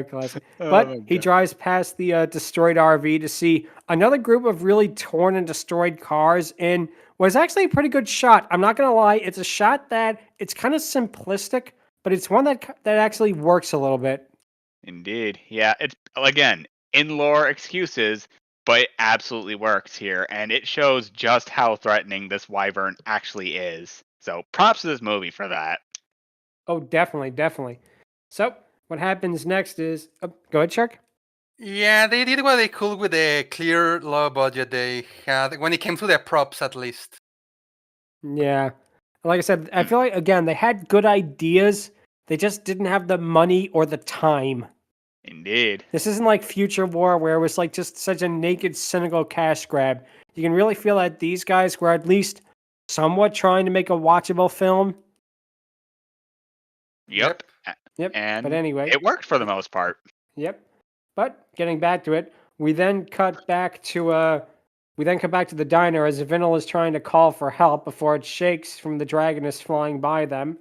Classic. But he drives past the destroyed RV to see another group of really torn and destroyed cars in what is actually a pretty good shot. I'm not going to lie. It's a shot that it's kind of simplistic, but it's one that actually works a little bit. Indeed. Yeah, it's, again, in-lore excuses, but it absolutely works here, and it shows just how threatening this wyvern actually is. So props to this movie for that. Oh, definitely. So what happens next is... go ahead, Shark. Yeah, they did what they could with the clear, low budget they had, when it came to their props, at least. Yeah. Like I said, I feel like, again, they had good ideas. They just didn't have the money or the time. Indeed. This isn't like Future War where it was like just such a naked, cynical cash grab. You can really feel that these guys were at least somewhat trying to make a watchable film. Yep. And but anyway, it worked for the most part. Yep. But getting back to it, we then cut back to the diner as Vinil is trying to call for help before it shakes from the dragoness flying by them.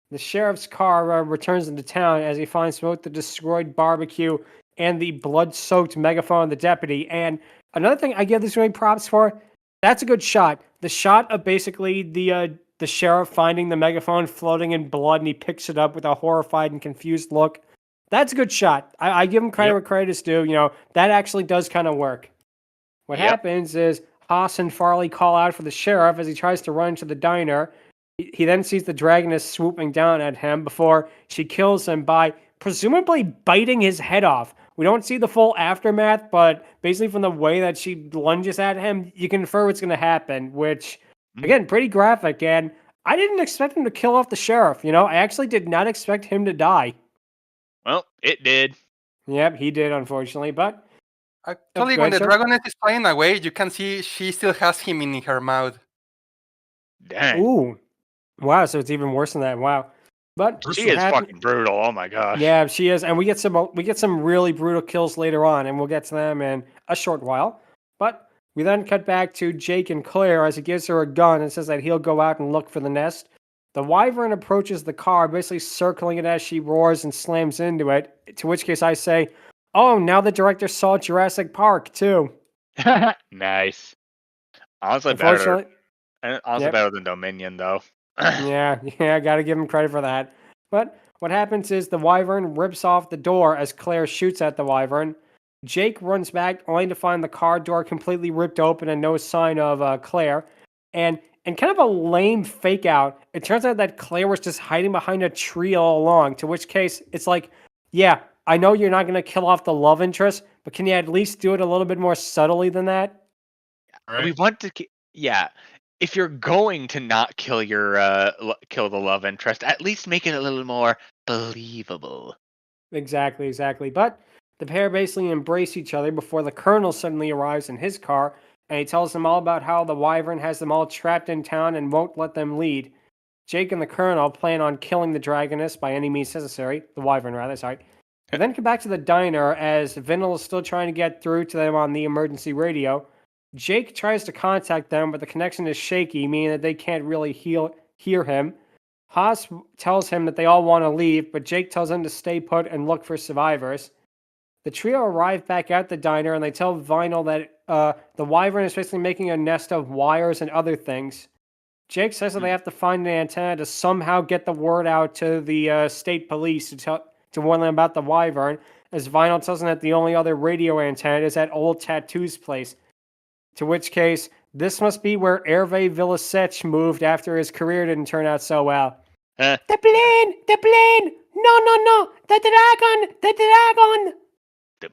The sheriff's car returns into town as he finds both the destroyed barbecue and the blood-soaked megaphone of the deputy. And another thing I give this movie props for, that's a good shot. The shot of basically the sheriff finding the megaphone floating in blood and he picks it up with a horrified and confused look. That's a good shot. I give him credit where credit is due. That actually does kind of work. What happens is Haas and Farley call out for the sheriff as he tries to run into the diner. He then sees the dragoness swooping down at him before she kills him by presumably biting his head off. We don't see the full aftermath, but basically from the way that she lunges at him, you can infer what's going to happen, which, again, pretty graphic. And I didn't expect him to kill off the sheriff. I actually did not expect him to die. Well, it did. Yep, he did, unfortunately, but... Actually, when the dragoness is flying away, you can see she still has him in her mouth. Dang. Ooh. Wow, so it's even worse than that. Wow. But she is fucking brutal. Oh my gosh. Yeah, she is, and we get some really brutal kills later on, and we'll get to them in a short while. But we then cut back to Jake and Claire as he gives her a gun and says that he'll go out and look for the nest. The wyvern approaches the car, basically circling it as she roars and slams into it, to which case I say, oh, now the director saw Jurassic Park, too. Nice. Honestly, better than Dominion, though. yeah, I gotta give him credit for that. But what happens is the wyvern rips off the door as Claire shoots at the wyvern. Jake runs back only to find the car door completely ripped open and no sign of Claire. And kind of a lame fake out, it turns out that Claire was just hiding behind a tree all along, to which case it's like, yeah, I know you're not going to kill off the love interest, but can you at least do it a little bit more subtly than that? Right. We want to, if you're going to not kill your kill the love interest, at least make it a little more believable. Exactly. But the pair basically embrace each other before the colonel suddenly arrives in his car, and he tells them all about how the wyvern has them all trapped in town and won't let them lead. Jake and the colonel plan on killing the dragoness by any means necessary, the wyvern rather, sorry. And then come back to the diner as Vinil is still trying to get through to them on the emergency radio. Jake tries to contact them, but the connection is shaky, meaning that they can't really hear him. Haas tells him that they all want to leave, but Jake tells him to stay put and look for survivors. The trio arrive back at the diner, and they tell Vinyl that the wyvern is basically making a nest of wires and other things. Jake says that they have to find an antenna to somehow get the word out to the state police to warn them about the wyvern, as Vinyl tells them that the only other radio antenna is at Old Tattoo's place. To which case, this must be where Hervé Villasech moved after his career didn't turn out so well. The plane! No, the dragon! The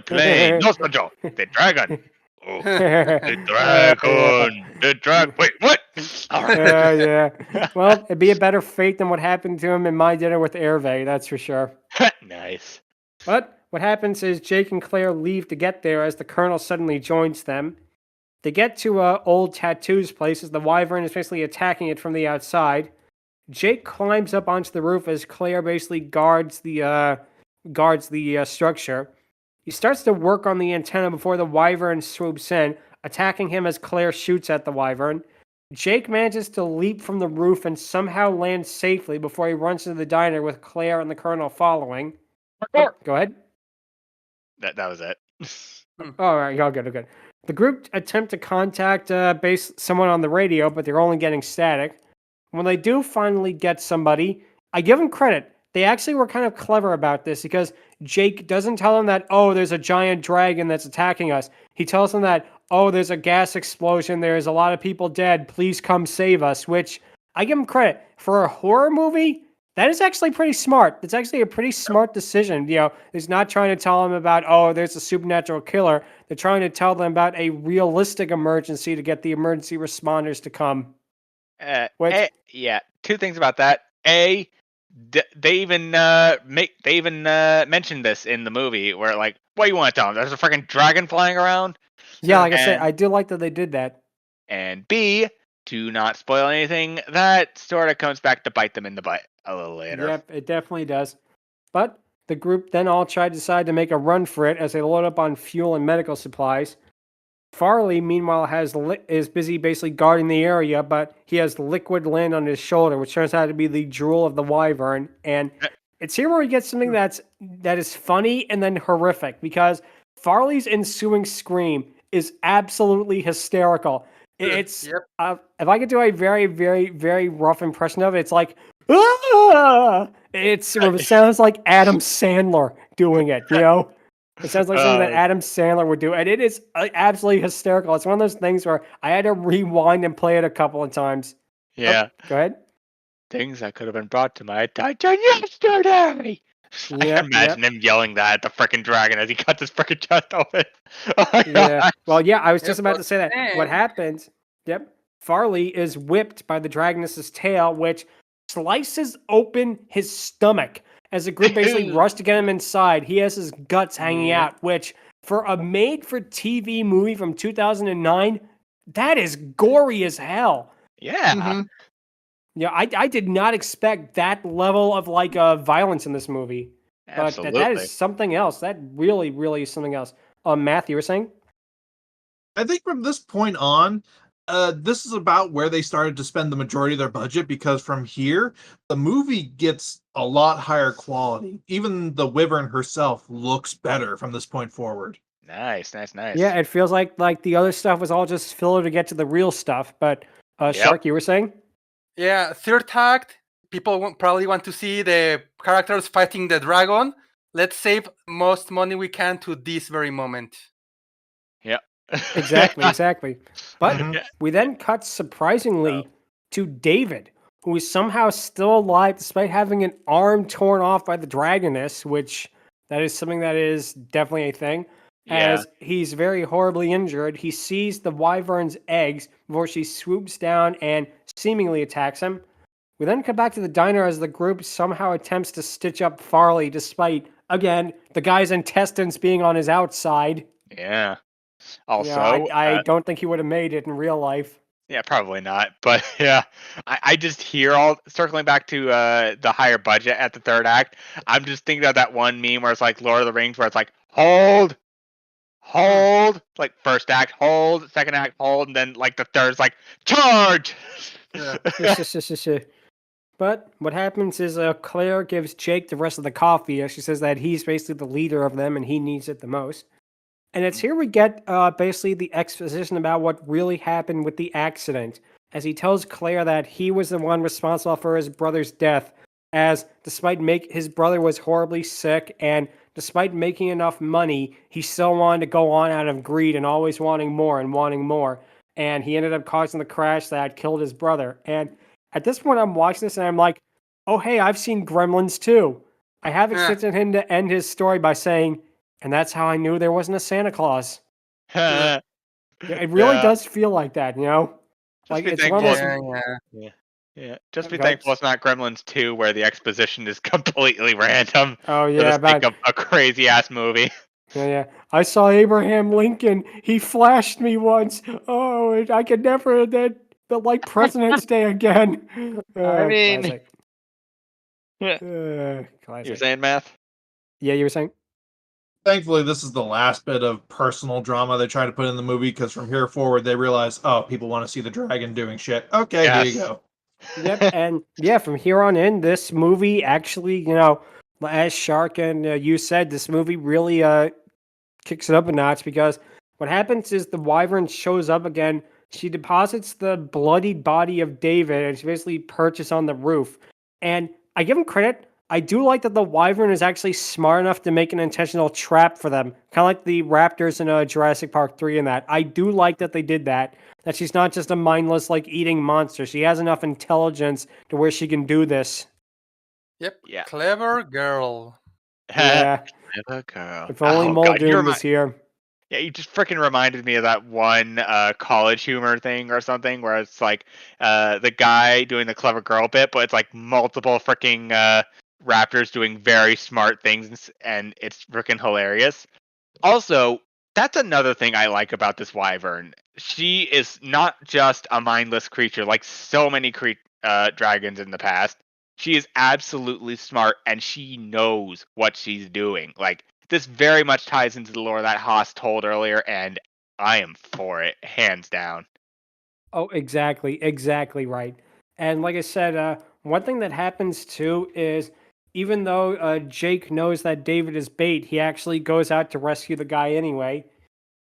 plane. No, Sanjo, the dragon. Oh, the dragon. Wait, what? Yeah. Well, it'd be a better fate than what happened to him in My Dinner with Hervé, that's for sure. Nice. But what happens is Jake and Claire leave to get there as the Colonel suddenly joins them. They get to old Tattoo's place as the Wyvern is basically attacking it from the outside. Jake climbs up onto the roof as Claire basically guards the structure. He starts to work on the antenna before the Wyvern swoops in, attacking him as Claire shoots at the Wyvern. Jake manages to leap from the roof and somehow lands safely before he runs into the diner with Claire and the Colonel following. Oh, go ahead. That was it. All right, y'all good. The group attempt to contact someone on the radio, but they're only getting static. When they do finally get somebody, I give them credit. They actually were kind of clever about this because Jake doesn't tell them that, oh, there's a giant dragon that's attacking us. He tells them that, oh, there's a gas explosion. There's a lot of people dead. Please come save us, which I give him credit. For a horror movie, that is actually pretty smart. It's actually a pretty smart decision. You know, he's not trying to tell them about, oh, there's a supernatural killer. They're trying to tell them about a realistic emergency to get the emergency responders to come. Yeah, two things about that. A, they even mentioned this in the movie where like, what do you want to tell them? There's a freaking dragon flying around. Yeah, like I said, I do like that they did that. And B, to not spoil anything, that sort of comes back to bite them in the butt a little later. Yep, it definitely does. But the group then all decide to make a run for it as they load up on fuel and medical supplies. Farley, meanwhile, is busy basically guarding the area, but he has liquid land on his shoulder, which turns out to be the drool of the Wyvern. And it's here where we get something that is funny and then horrific, because Farley's ensuing scream is absolutely hysterical. It's if I could do a very, very, very rough impression of it, it's like, ah! It sounds like Adam Sandler doing it, you know? It sounds like something that Adam Sandler would do, and it is absolutely hysterical. It's one of those things where I had to rewind and play it a couple of times. Yeah. Oh, go ahead. Things that could have been brought to my attention yesterday. I can imagine him yelling that at the freaking dragon as he cuts his freaking chest open. Yeah. Well, yeah, I was just about to say that. What happens, Farley is whipped by the Dragoness's tail, which slices open his stomach. As the group basically rushed to get him inside, he has his guts hanging out, which, for a made-for-TV movie from 2009, that is gory as hell. Yeah. Mm-hmm. Yeah, I did not expect that level of, violence in this movie. Absolutely. But that is something else. That really, really is something else. Matt, you were saying? I think from this point on, this is about where they started to spend the majority of their budget, because from here, the movie gets a lot higher quality. Even the Wyvern herself looks better from this point forward. Nice. Yeah, it feels like the other stuff was all just filler to get to the real stuff. But, Shark, you were saying? Yeah, third act, people probably want to see the characters fighting the dragon. Let's save most money we can to this very moment. Yeah. Exactly. But we then cut surprisingly to David, who is somehow still alive despite having an arm torn off by the Dragoness, which that is something that is definitely a thing. Yeah. As he's very horribly injured, he sees the Wyvern's eggs before she swoops down and seemingly attacks him. We then come back to the diner as the group somehow attempts to stitch up Farley, despite, again, the guy's intestines being on his outside. Yeah. Also, I don't think he would have made it in real life. Yeah, probably not. But yeah, I just hear all circling back to the higher budget at the third act. I'm just thinking of that one meme where it's like Lord of the Rings, where it's like hold, like first act, hold, second act, hold, and then like the third's like charge. Yeah. But what happens is Claire gives Jake the rest of the coffee as she says that he's basically the leader of them and he needs it the most. And it's here we get basically the exposition about what really happened with the accident, as he tells Claire that he was the one responsible for his brother's death, as despite his brother was horribly sick, and despite making enough money, he still wanted to go on out of greed and always wanting more, and he ended up causing the crash that killed his brother. And at this point, I'm watching this and I'm like, oh, hey, I've seen Gremlins too. I have expected him to end his story by saying, and that's how I knew there wasn't a Santa Claus. Yeah, it really does feel like that, you know? Just like be it's thankful. one of those... Yeah. Just be Okay. thankful it's not Gremlins 2 where the exposition is completely random. Oh, For yeah, the sake of a crazy ass movie. Yeah. I saw Abraham Lincoln. He flashed me once. Oh, and I could never like President's Day again. I mean, classic. You're Classic. saying math? Yeah, you were saying? Thankfully, this is the last bit of personal drama they try to put in the movie, because from here forward, they realize, oh, people want to see the dragon doing shit. Okay, here you go. Yep, and yeah, from here on in, this movie actually, you know, as Shark and you said, this movie really kicks it up a notch, because what happens is the Wyvern shows up again. She deposits the bloodied body of David, and she basically perches on the roof. And I give him credit. I do like that the Wyvern is actually smart enough to make an intentional trap for them. Kind of like the raptors in Jurassic Park 3 and that. I do like that they did that. That she's not just a mindless, like, eating monster. She has enough intelligence to where she can do this. Yep. Yeah. Clever girl. Yeah. Clever girl. If only Muldoon was here. Yeah, you just freaking reminded me of that one college humor thing or something where it's like the guy doing the clever girl bit, but it's like multiple freaking raptors doing very smart things, and it's freaking hilarious. Also, that's another thing I like about this Wyvern. She is not just a mindless creature like so many dragons in the past. She is absolutely smart, and she knows what she's doing. Like, this very much ties into the lore that Haas told earlier, and I am for it, hands down. Oh, exactly right. And like I said, one thing that happens too is even though Jake knows that David is bait, he actually goes out to rescue the guy anyway.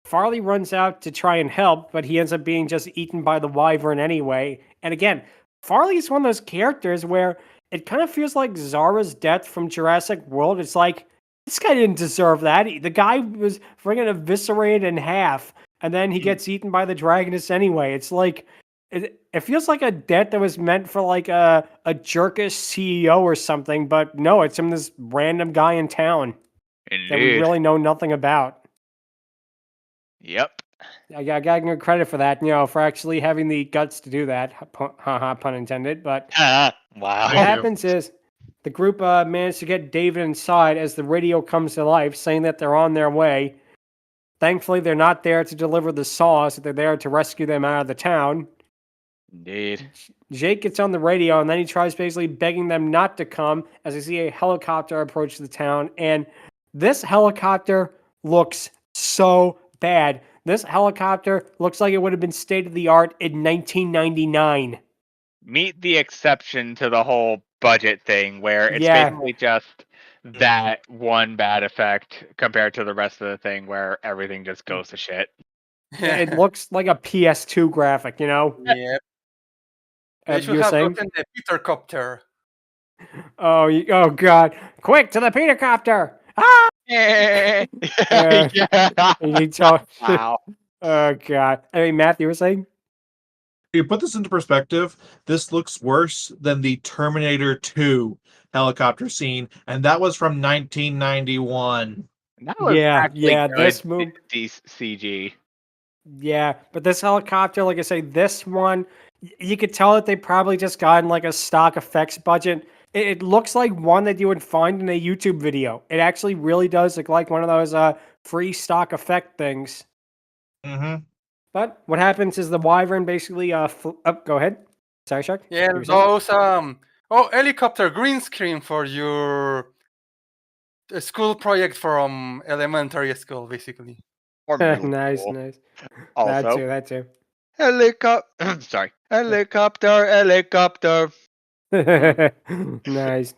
Farley runs out to try and help, but he ends up being just eaten by the Wyvern anyway. And again, Farley is one of those characters where it kind of feels like Zara's death from Jurassic World. It's like, this guy didn't deserve that. The guy was friggin' eviscerated in half, and then he gets eaten by the Dragoness anyway. It's like, it feels like a death that was meant for like a jerkish CEO or something, but no, it's from this random guy in town Indeed. that we really know nothing about. Yep. I gotta give credit for that, you know, for actually having the guts to do that. Pun intended. But Wow. what happens is the group managed to get David inside as the radio comes to life, saying that they're on their way. Thankfully, they're not there to deliver the sauce. They're there to rescue them out of the town. Indeed. Jake gets on the radio, and then he tries basically begging them not to come as they see a helicopter approach the town. And this helicopter looks so bad. This helicopter looks like it would have been state-of-the-art in 1999. Meet the exception to the whole budget thing, where it's basically just that one bad effect compared to the rest of the thing where everything just goes to shit. It looks like a PS2 graphic, you know? Yep. They should you're have saying? gotten the Petercopter. Oh God! Quick to the Petercopter! Ah! Yeah. Wow. Oh God! I mean, Matt, you were saying? You put this into perspective, this looks worse than the Terminator 2 helicopter scene, and that was from 1991. This movie CG. Yeah, but this helicopter, like I say, this one, you could tell that they probably just got in like a stock effects budget. It looks like one that you would find in a YouTube video. It actually really does look like one of those free stock effect things. Mm-hmm. But what happens is the Wyvern basically go ahead. Sorry, Shark. Yeah, those helicopter green screen for your school project from elementary school, basically. Nice. Also, that too. Helicopter. Sorry, helicopter. Nice.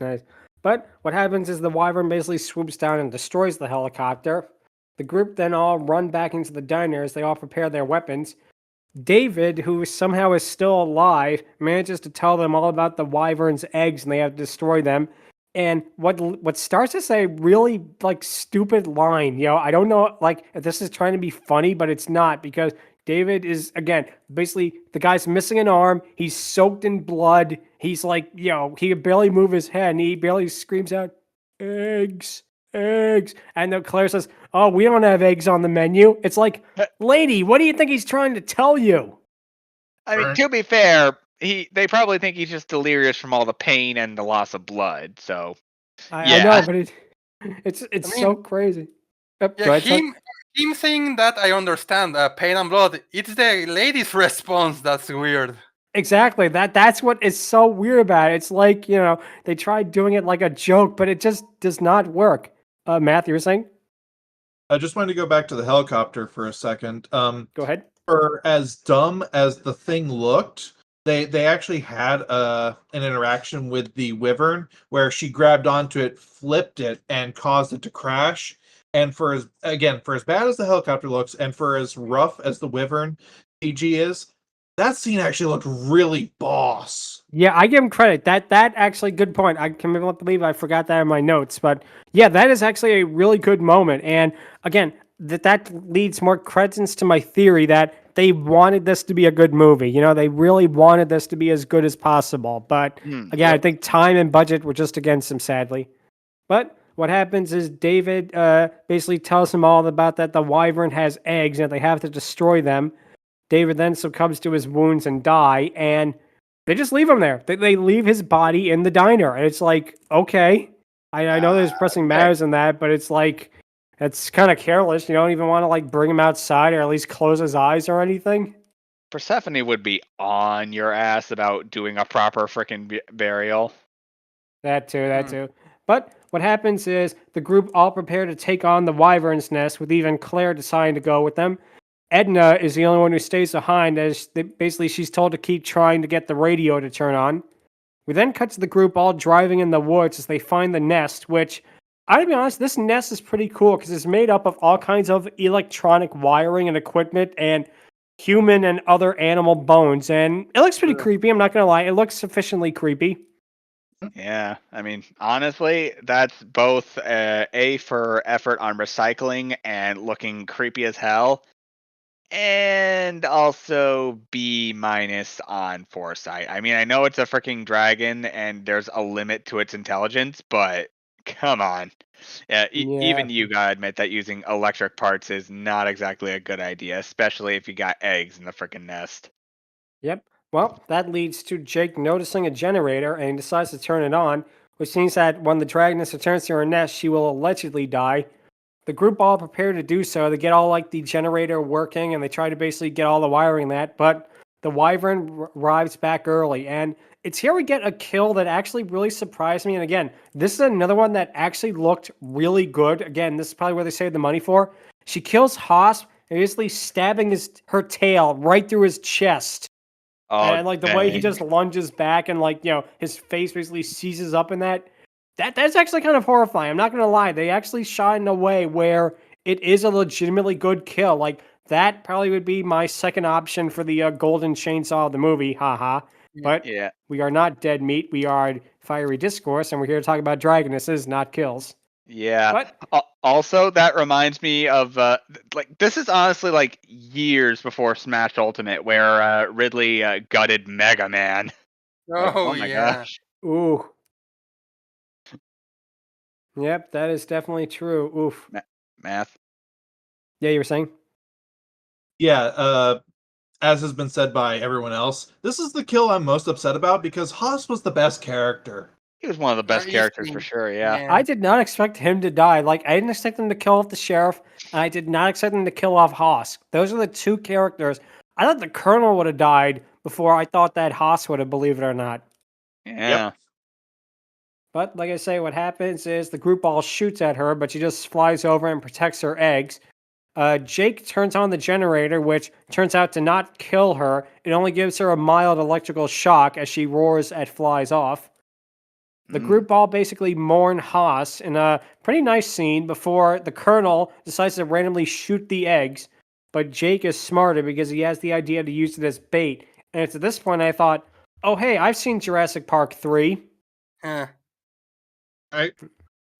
But what happens is the Wyvern basically swoops down and destroys the helicopter. The group then all run back into the diner as they all prepare their weapons. David, who somehow is still alive, manages to tell them all about the Wyvern's eggs and they have to destroy them. And what starts as a really like stupid line, you know, I don't know like if this is trying to be funny, but it's not, because David is, again, basically the guy's missing an arm. He's soaked in blood. He's like, he can barely move his head, and he barely screams out, eggs, eggs. And then Claire says, oh, we don't have eggs on the menu. It's like, lady, what do you think he's trying to tell you? I mean, to be fair, they probably think he's just delirious from all the pain and the loss of blood. So, I know, but it's so crazy. Yeah, him saying that I understand pain and blood. It's the lady's response that's weird. Exactly. That's what is so weird about it. It's like, they tried doing it like a joke, but it just does not work. Matt, you were saying? I just wanted to go back to the helicopter for a second. Go ahead. For as dumb as the thing looked, they actually had an interaction with the Wyvern where she grabbed onto it, flipped it, and caused it to crash. And for as bad as the helicopter looks, and for as rough as the Wyvern CG is, that scene actually looked really boss. Yeah, I give him credit. That actually, good point. I can't believe I forgot that in my notes. But yeah, that is actually a really good moment. And again, that leads more credence to my theory that they wanted this to be a good movie. They really wanted this to be as good as possible. But again, I think time and budget were just against them, sadly. But what happens is David basically tells them all about that the Wyvern has eggs and they have to destroy them. David then succumbs to his wounds and die, and they just leave him there. They leave his body in the diner, and it's like, okay. I know there's pressing matters in that, but it's like, it's kind of careless. You don't even want to bring him outside or at least close his eyes or anything. Persephone would be on your ass about doing a proper freaking burial. That too. But what happens is the group all prepare to take on the Wyvern's nest, with even Claire deciding to go with them. Edna is the only one who stays behind, as basically she's told to keep trying to get the radio to turn on. We then cut to the group all driving in the woods as they find the nest, which, I gotta be honest, this nest is pretty cool because it's made up of all kinds of electronic wiring and equipment and human and other animal bones. And it looks pretty creepy, I'm not gonna lie. It looks sufficiently creepy. Yeah, I mean, honestly, that's both A, for effort on recycling and looking creepy as hell, and also B- on foresight. I mean, I know it's a freaking dragon and there's a limit to its intelligence, but come on. Yeah, even you gotta admit that using electric parts is not exactly a good idea, especially if you got eggs in the freaking nest. Yep. Well, that leads to Jake noticing a generator and he decides to turn it on, which means that when the dragoness returns to her nest, she will allegedly die. The group all prepare to do so. They get all the generator working and they try to basically get all the wiring that, but the Wyvern arrives back early. And it's here we get a kill that actually really surprised me. And again, this is another one that actually looked really good. Again, this is probably where they saved the money for. She kills Haas, basically stabbing her tail right through his chest. Oh, and the way he just lunges back and his face basically seizes up in that's actually kind of horrifying. I'm not gonna lie. They actually shot in a way where it is a legitimately good kill. That probably would be my second option for the golden chainsaw of the movie. Haha. But we are not dead meat. We are Fiery Discourse, and we're here to talk about dragonesses, not kills. Yeah. But also, that reminds me of this is honestly years before Smash Ultimate, where Ridley gutted Mega Man. Oh my yeah. gosh. Ooh. Yep, that is definitely true. Oof. Math. Yeah, you were saying? Yeah, as has been said by everyone else, this is the kill I'm most upset about because Haas was the best character. He was one of the best characters for sure, yeah. I did not expect him to die. I didn't expect him to kill off the sheriff, and I did not expect him to kill off Haas. Those are the two characters. I thought the Colonel would have died before I thought that Haas would have, believe it or not. Yeah. Yep. But like I say, what happens is the group all shoots at her, but she just flies over and protects her eggs. Jake turns on the generator, which turns out to not kill her. It only gives her a mild electrical shock as she roars and flies off. The group all basically mourn Haas in a pretty nice scene before the Colonel decides to randomly shoot the eggs. But Jake is smarter because he has the idea to use it as bait. And it's at this point I thought, oh hey, I've seen Jurassic Park 3. Right.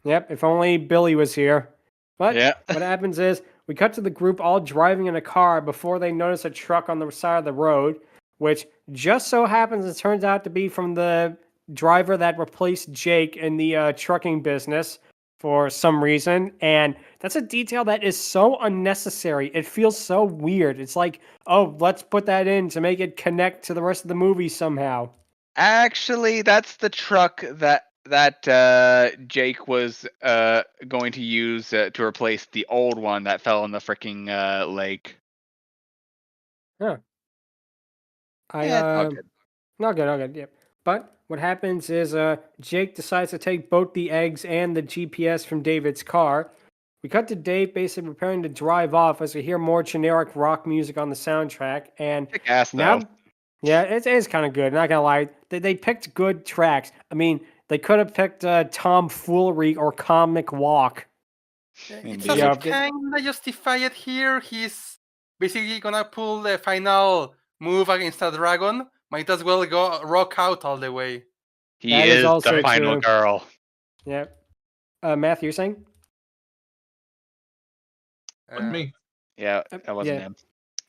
Yep, if only Billy was here. But Yeah. what happens is we cut to the group all driving in a car before they notice a truck on the side of the road, which just so happens it turns out to be from the driver that replaced Jake in the trucking business for some reason. And that's a detail that is so unnecessary. It feels so weird. It's like, oh, let's put that in to make it connect to the rest of the movie somehow. Actually, that's the truck that Jake was going to use to replace the old one that fell in the freaking lake. Huh. All good. Not good, yep. But what happens is Jake decides to take both the eggs and the GPS from David's car. We cut to Dave basically preparing to drive off as we hear more generic rock music on the soundtrack. And Kick ass, now, though. yeah, it is kind of good. Not gonna lie, they picked good tracks. I mean, they could have picked Tomfoolery or Comic Walk. It Indeed. doesn't kind of justify it here. He's basically gonna pull the final move against a dragon. Might as well go rock out all the way. He That is is also the final true. girl. Yeah. Matthew, you're saying? Wasn't me. Yeah, that wasn't yeah. him.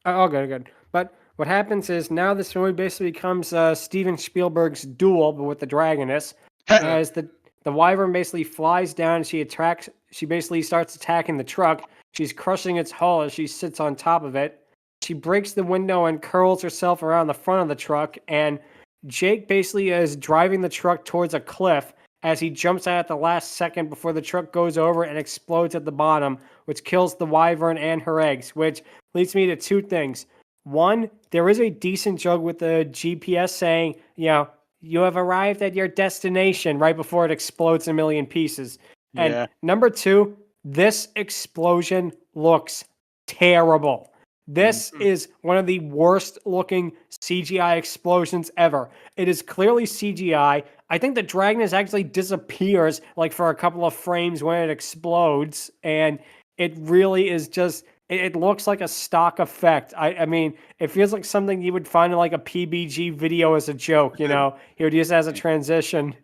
Oh, good. But what happens is now this movie basically becomes Steven Spielberg's Duel, but with the Dragoness. As the Wyvern basically flies down and she basically starts attacking the truck. She's crushing its hull as she sits on top of it. She breaks the window and curls herself around the front of the truck, and Jake basically is driving the truck towards a cliff as he jumps out at the last second before the truck goes over and explodes at the bottom, which kills the Wyvern and her eggs, which leads me to two things. One, there is a decent joke with the GPS saying, you have arrived at your destination right before it explodes a million pieces. And number two, this explosion looks terrible. This is one of the worst looking CGI explosions ever. It is clearly CGI. I think the Dragoness actually disappears like for a couple of frames when it explodes, and it really is just, it looks like a stock effect. I mean, it feels like something you would find in like a PBG video as a joke, He would use it as a transition.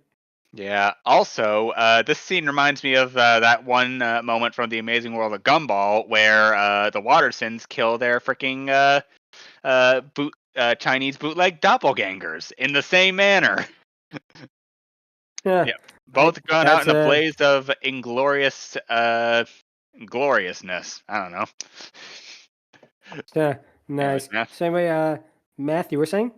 Yeah. Also, this scene reminds me of that one moment from The Amazing World of Gumball where the Wattersons kill their freaking Chinese bootleg doppelgangers in the same manner. Yeah. Both gone out in a blaze of inglorious gloriousness. I don't know. Yeah, nice. Same way, Matt, you were saying?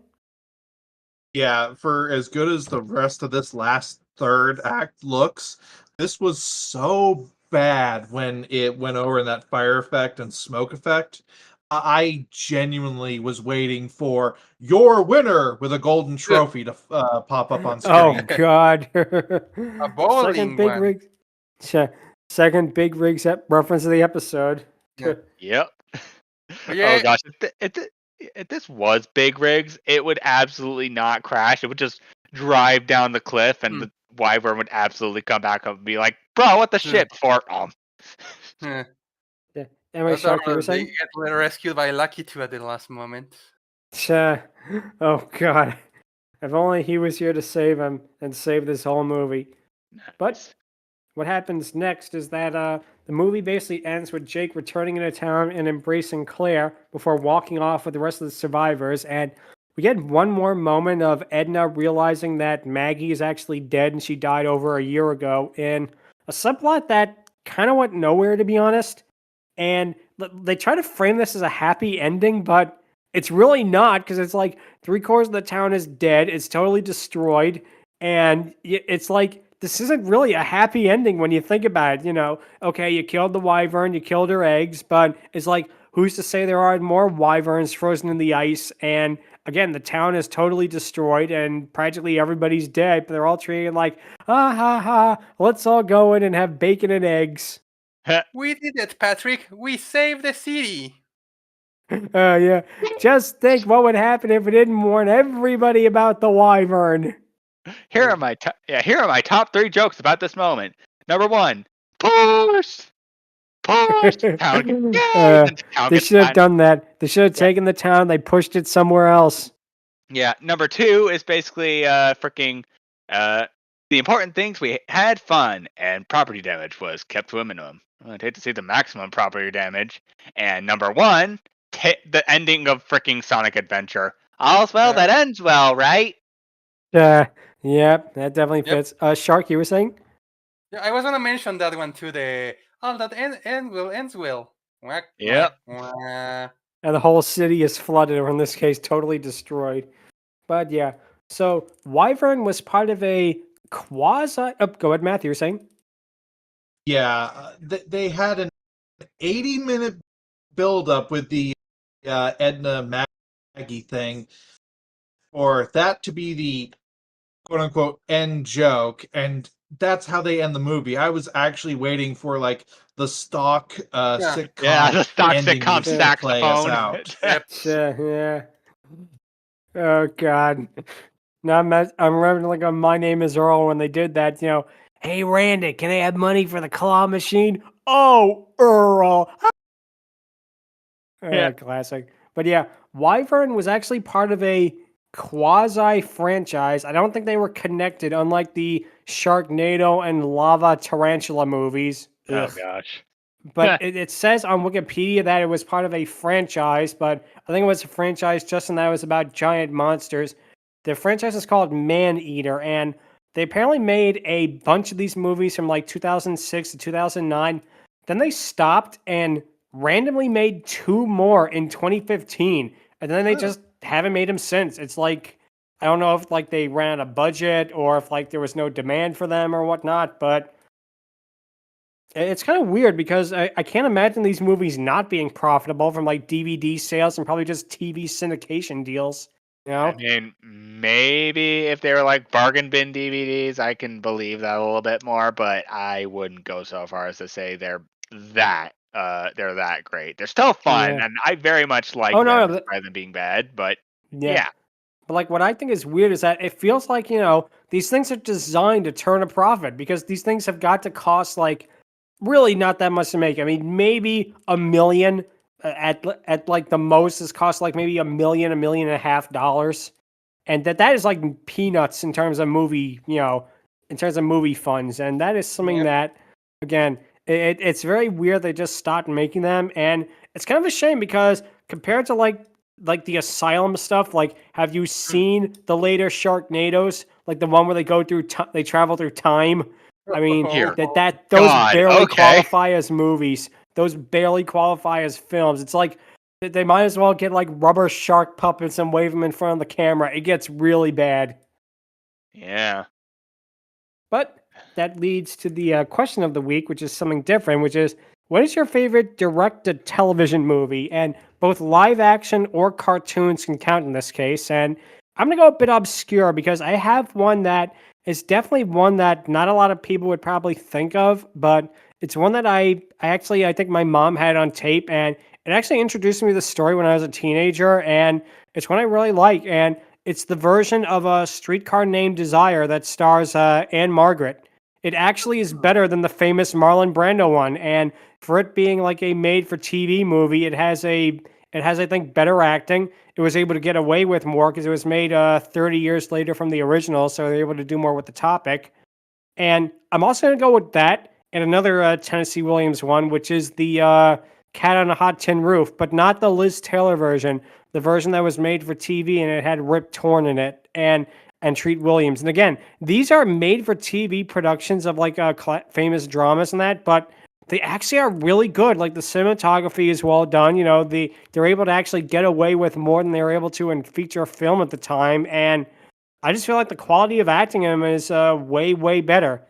Yeah, for as good as the rest of this last third act looks, this was so bad when it went over in that fire effect and smoke effect. I genuinely was waiting for your winner with a golden trophy to pop up on screen. Oh, God. A bowling one. Second big rigs reference of the episode. Yep. Yeah. Oh, gosh. If this was Big Rigs, it would absolutely not crash. It would just drive down the cliff, and the Wyvern would absolutely come back up and be like, bro, what the shit? Before, Anyway, Shark, you were saying? They get rescued by Lucky 2 at the last moment. Oh, God. If only he was here to save him and save this whole movie. But what happens next is that the movie basically ends with Jake returning into town and embracing Claire before walking off with the rest of the survivors. And we get one more moment of Edna realizing that Maggie is actually dead and she died over a year ago in a subplot that kind of went nowhere, to be honest. And they try to frame this as a happy ending, but it's really not, because it's like 3/4 of the town is dead. It's totally destroyed. And it's like, this isn't really a happy ending when you think about it. Okay, you killed the Wyvern, you killed her eggs, but it's like, who's to say there aren't more Wyverns frozen in the ice? And again, the town is totally destroyed and practically everybody's dead, but they're all treated like, let's all go in and have bacon and eggs. We did it, Patrick. We saved the city. Yeah. Just think what would happen if we didn't warn everybody about the Wyvern. Here are my top 3 jokes about this moment. Number 1, push. Town. They should have done that. They should have taken the town. They pushed it somewhere else. Yeah. Number 2 is basically the important things. We had fun and property damage was kept to a minimum. I'd hate to see the maximum property damage. And number 1, the ending of freaking Sonic Adventure. All's well that ends well, right? Yep, that definitely Yep. fits. Shark, you were saying? Yeah, I was gonna mention that one too. The that ends well. Whack, Yep. whack, whack. And the whole city is flooded, or in this case, totally destroyed. But yeah, so Wyvern was part of a quasi. Oh, go ahead, Matthew. You're saying? Yeah, they had an 80-minute build-up with the Edna Maggie thing, for that to be the quote-unquote end joke, and that's how they end the movie. I was actually waiting for like the stock sitcom Yeah, the stock ending sitcom music to play us saxophone. out. Yep. Yeah. Oh God. Now I'm remembering like on My Name Is Earl when they did that. Hey Randy, can I have money for the claw machine? Oh, Earl. Yeah. Classic. But yeah, Wyvern was actually part of a quasi franchise. I don't think they were connected, unlike the Sharknado and Lava Tarantula movies. Oh Ugh. gosh. But it says on Wikipedia that it was part of a franchise, but I think it was a franchise just in that it was about giant monsters. The franchise is called Man-Eater, and they apparently made a bunch of these movies from like 2006 to 2009. Then they stopped and randomly made 2 more in 2015, and then they just haven't made them since. It's like, I don't know if like they ran a budget or if like there was no demand for them or whatnot, but it's kind of weird because I can't imagine these movies not being profitable from like DVD sales and probably just TV syndication deals. I mean, maybe if they were like bargain bin DVDs, I can believe that a little bit more, but I wouldn't go so far as to say they're that great. They're still fun, Yeah. and I very much like Oh, them no, rather than being bad, but Yeah. yeah. But like what I think is weird is that it feels like, these things are designed to turn a profit because these things have got to cost like really not that much to make. I mean, maybe $1 million at like the most has cost like maybe $1 million and a half dollars. And that is like peanuts in terms of movie, in terms of movie funds. And that is something that, again, it's very weird they just stopped making them. And it's kind of a shame because compared to like the Asylum stuff, like have you seen the later Sharknadoes, like the one where they go through they travel through time? I mean, Here. those God, barely okay. qualify as movies. Those barely qualify as films. It's like they might as well get like rubber shark puppets and wave them in front of the camera. It gets really bad. Yeah. But that leads to the question of the week, which is something different, which is, what is your favorite direct-to-television movie? And both live action or cartoons can count in this case. And I'm going to go a bit obscure because I have one that is definitely one that not a lot of people would probably think of, but it's one that I think my mom had on tape, and it actually introduced me to the story when I was a teenager, and it's one I really like. And it's the version of A Streetcar Named Desire that stars Anne Margaret. It actually is better than the famous Marlon Brando one, and for it being like a made-for-TV movie, it has I think better acting. It was able to get away with more because it was made 30 years later from the original, so they're able to do more with the topic. And I'm also going to go with that and another Tennessee Williams one, which is the Cat on a Hot Tin Roof, but not the Liz Taylor version, the version that was made for TV and it had Rip Torn in it and Treat Williams. And again, these are made for TV productions of like famous dramas and that, but they actually are really good. Like the cinematography is well done. They're able to actually get away with more than they were able to in feature film at the time. And I just feel like the quality of acting in them is way, way better.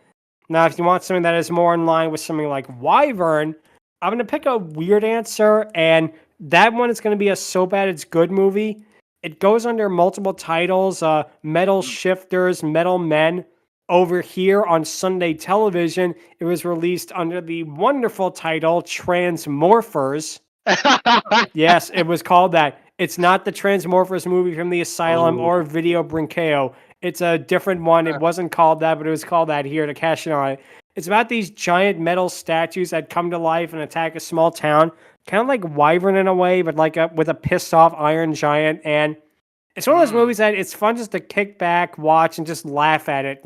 Now, if you want something that is more in line with something like Wyvern, I'm going to pick a weird answer. And that one is going to be a So Bad It's Good movie. It goes under multiple titles, Metal Shifters, Metal Men. Over here on Sunday television, it was released under the wonderful title Transmorphers. Yes, it was called that. It's not the Transmorphers movie from the Asylum or Video Brinqueo. It's a different one. It wasn't called that, but it was called that here to cash in on it. It's about these giant metal statues that come to life and attack a small town, kind of like Wyvern in a way, but like with a pissed off iron giant. And it's one of those movies that it's fun just to kick back, watch, and just laugh at it,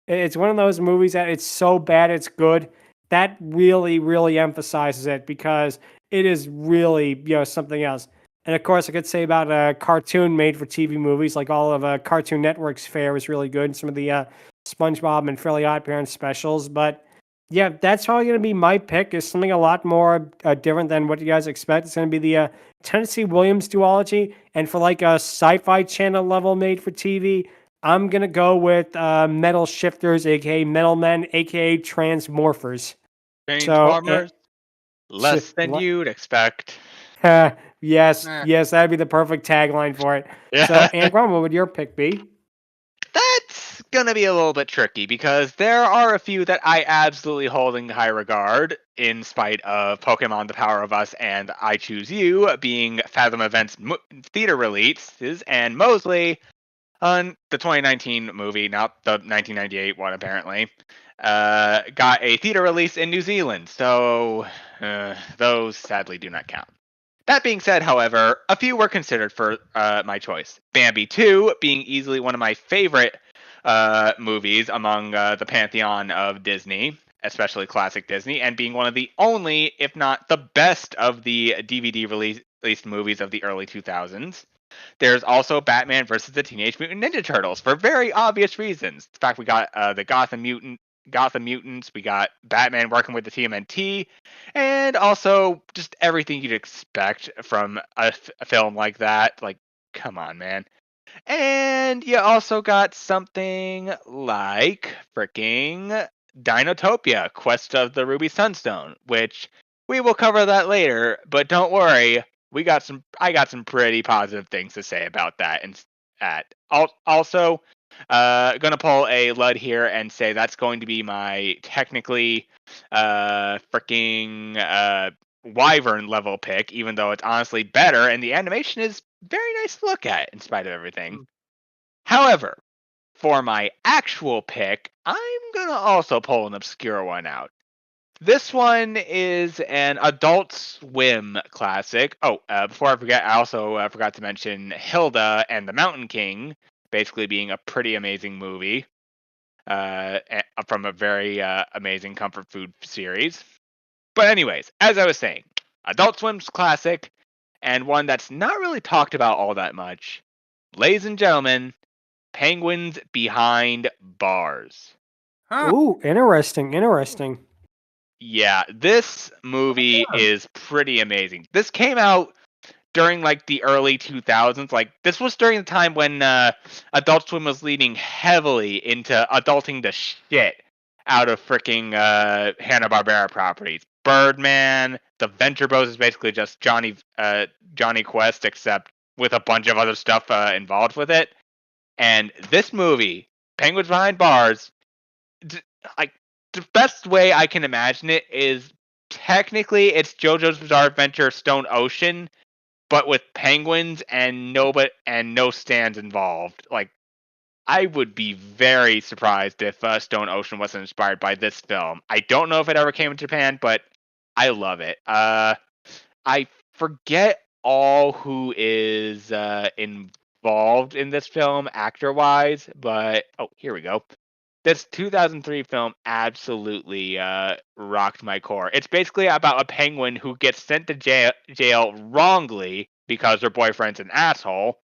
It's one of those movies that it's so bad it's good. that really, really emphasizes it because it is really, something else. And of course, I could say about a cartoon made for TV movies, like all of Cartoon Network's fare was really good. Some of the SpongeBob and Fairly Odd Parents specials, but yeah, that's probably going to be my pick. Is something a lot more different than what you guys expect. It's going to be the Tennessee Williams duology, and for like a Sci-Fi Channel level made for TV, I'm gonna go with Metal Shifters, aka Metal Men, aka Transmorphers. Transformers, less than you'd expect. Yes, Eh. yes, that'd be the perfect tagline for it. Yeah. So, Angron, what would your pick be? That's gonna be a little bit tricky because there are a few that I absolutely hold in high regard, in spite of Pokemon: The Power of Us and I Choose You being Fathom Events theater releases, and Mosley on the 2019 movie, not the 1998 one apparently, got a theater release in New Zealand, so those sadly do not count. That being said, however, a few were considered for my choice. Bambi 2 being easily one of my favorite movies among the pantheon of Disney, especially classic Disney, and being one of the only, if not the best, of the DVD released movies of the early 2000s. There's also Batman versus the Teenage Mutant Ninja Turtles for very obvious reasons. In fact, we got the Gotham Mutants, we got Batman working with the TMNT, and also just everything you'd expect from a film like that. Like, come on, man. And you also got something like freaking Dinotopia, Quest of the Ruby Sunstone, which we will cover that later, but don't worry, I got some pretty positive things to say about that. And also, gonna pull a Lud here and say that's going to be my technically freaking Wyvern level pick, even though it's honestly better and the animation is very nice to look at in spite of everything. However, for my actual pick, I'm gonna also pull an obscure one out. This one is an Adult Swim classic. Oh, before I forget, I also forgot to mention Hilda and the Mountain King, basically being a pretty amazing movie from a very amazing comfort food series. But anyways, as I was saying, Adult Swim's classic, and one that's not really talked about all that much. Ladies and gentlemen, Penguins Behind Bars. Huh. Ooh, interesting. Yeah, this movie is pretty amazing. This came out during like the early 2000s. Like, this was during the time when Adult Swim was leaning heavily into adulting the shit out of freaking Hanna-Barbera properties. Birdman, The Venture Bros is basically just Johnny Quest, except with a bunch of other stuff involved with it. And this movie, Penguins Behind Bars, like, the best way I can imagine it is technically it's JoJo's Bizarre Adventure Stone Ocean, but with penguins and no stands involved. Like, I would be very surprised if Stone Ocean wasn't inspired by this film. I don't know if it ever came to Japan, but I love it. I forget all who is involved in this film actor-wise, but oh, here we go. This 2003 film absolutely rocked my core. It's basically about a penguin who gets sent to jail wrongly because her boyfriend's an asshole.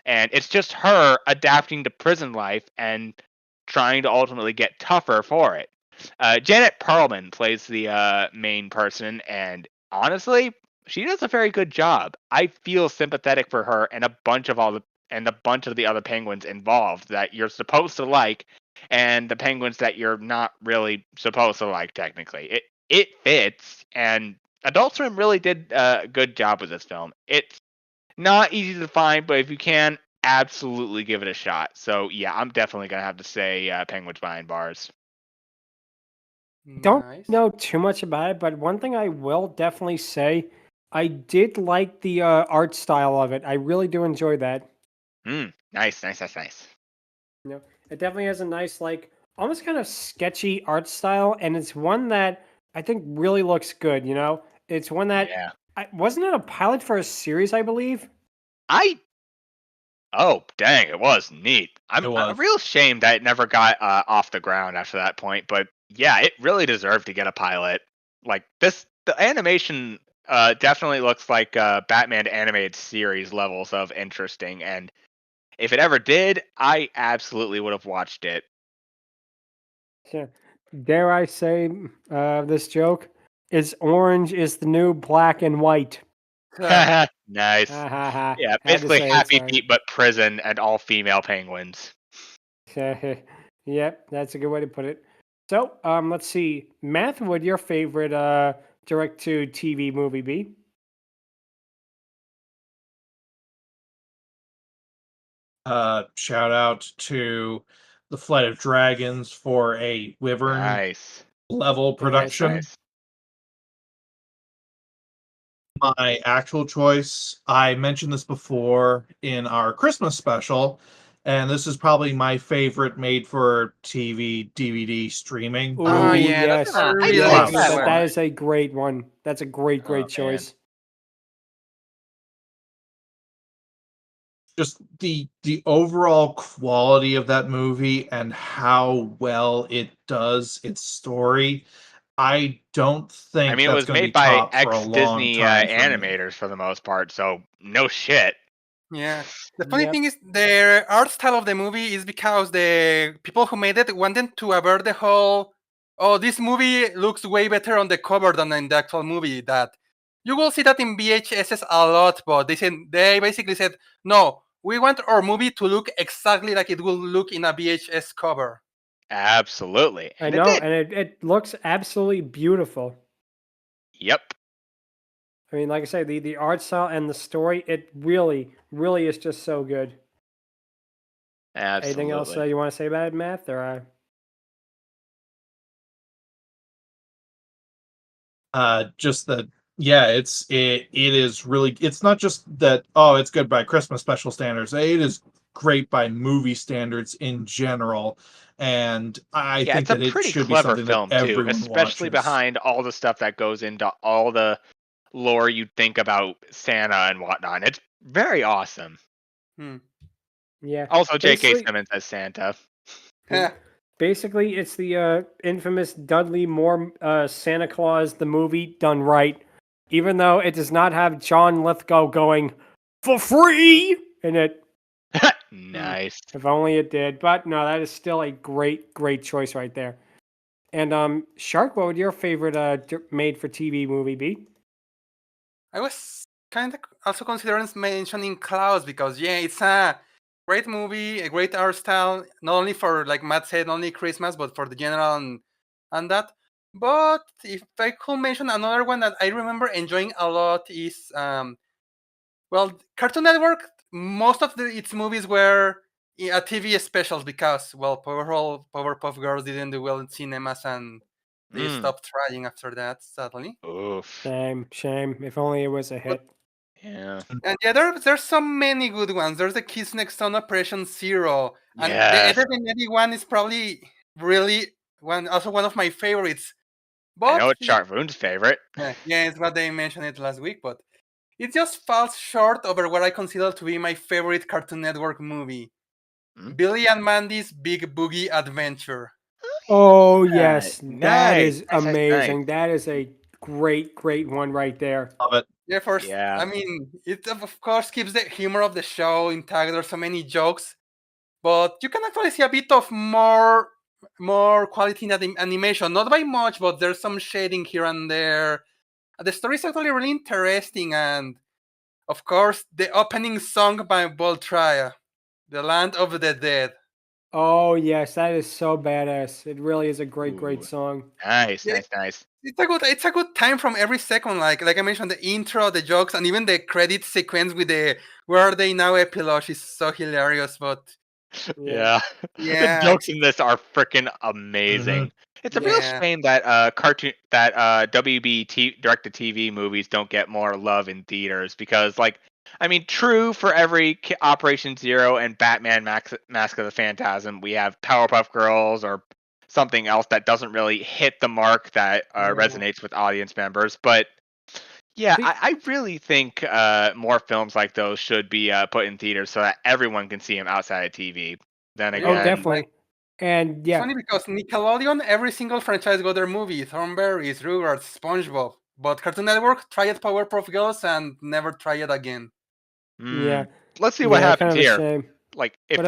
And it's just her adapting to prison life and trying to ultimately get tougher for it. Janet Perlman plays the main person, and honestly, she does a very good job. I feel sympathetic for her and a bunch of the other penguins involved that you're supposed to like, and the penguins that you're not really supposed to like technically. It fits, and Adult Swim really did a good job with this film. It's not easy to find, but if you can, absolutely give it a shot. So yeah, I'm definitely gonna have to say Penguins Behind Bars. Don't Nice. know too much about it, but one thing I will definitely say, I did like the art style of it. I really do enjoy that. Nice. It definitely has a nice, like, almost kind of sketchy art style, and it's one that I think really looks good. It's one that wasn't it a pilot for a series, I believe. Oh, dang, it was neat. I'm It was. a real shame that it never got off the ground after that point, but yeah, it really deserved to get a pilot. Like this, the animation definitely looks like Batman animated series levels of interesting, and if it ever did, I absolutely would have watched it. Sure. Dare I say this joke? Is orange is the new black and white. Uh, Nice. Ha ha ha. Yeah, Had to basically say it, Happy sorry. Feet but prison and all female penguins. Yep, that's a good way to put it. So, let's see. Math, would your favorite direct to TV movie be? Shout out to the Flight of Dragons for a Wyvern Nice. level production. Nice. My actual choice, I mentioned this before in our Christmas special, and this is probably my favorite made for TV DVD streaming. Oh, Ooh, yeah, yes. that's a really like good that one. That is a great one. That's a great Oh, man. choice. Just the overall quality of that movie and how well it does its story. I don't think I mean, it that's was going to be made by topped for a long ex-Disney time for me. animators for the most part, so no shit. Yeah. The funny Yep. thing is, the art style of the movie is because the people who made it wanted to avert the whole, oh, this movie looks way better on the cover than in the actual movie. That you will see that in VHSs a lot, but they basically said, no, we want our movie to look exactly like it will look in a VHS cover. Absolutely. I And know, it did. and it looks absolutely beautiful. Yep. I mean, like I say, the art style and the story, it really, really is just so good. Absolutely. Anything else you want to say about it, Matt? Or Just that, yeah, it is really, it's not just that, oh, it's good by Christmas special standards. It is great by movie standards in general, and I Yeah, think it's a that it pretty should be clever something that film too, everyone especially watches. behind all the stuff that goes into all the lore you'd think about Santa and whatnot. It's very awesome. yeah. Also, J.K. Basically- Simmons as Santa. Yeah. Basically, it's the infamous Dudley Moore Santa Claus, the movie, done right. Even though it does not have John Lithgow going for free in it. Nice. If only it did. But no, that is still a great, great choice right there. And Shark, what would your favorite made-for-TV movie be? I was kind of also considering mentioning Klaus because, yeah, it's a great movie, a great art style, not only for, like Matt said, not only Christmas, but for the general and that. But if I could mention another one that I remember enjoying a lot is, well, Cartoon Network, most of its movies were TV specials because, well, Powerpuff Girls didn't do well in cinemas and they stopped trying after that, sadly. Oof. Shame. If only it was a hit. Yeah. And yeah, there's so many good ones. There's the Kids Next Door Operation Zero, and the Yes. Ed, Edd n Eddy one is probably really one of my favorites. I But know it's Sharkvoon's favorite. yeah, it's what they mentioned it last week, but it just falls short over what I consider to be my favorite Cartoon Network movie, Billy and Mandy's Big Boogie Adventure. Oh yes, that Nice. is Nice. amazing. That is a great, great one right there. Love it. Yeah, first, Yeah. I mean, it of course keeps the humor of the show intact. There's so many jokes, but you can actually see a bit of more quality in animation. Not by much, but there's some shading here and there. The story is actually really interesting, and of course, the opening song by Voltria, "The Land of the Dead." Oh yes, that is so badass. It really is a great, great Ooh. song. Nice. Yeah. Nice. It's a good time from every second. Like I mentioned, the intro, the jokes, and even the credit sequence with the "Where Are They Now" epilogue is so hilarious. But Yeah. yeah, The jokes in this are freaking amazing. It's a real Yeah. shame that WB direct to TV movies don't get more love in theaters because, like, I mean, true for every Operation Zero and Batman Mask of the Phantasm, we have Powerpuff Girls or something else that doesn't really hit the mark that resonates with audience members. But yeah, See- I really think more films like those should be put in theaters so that everyone can see them outside of TV. Then Oh, again, Oh, definitely. And It's funny because Nickelodeon, every single franchise got their movie: Thornberrys, Rugrats, SpongeBob. But Cartoon Network tried Powerpuff Girls and never tried it again. Yeah. Let's see what happens kind of here. A shame. Like if But,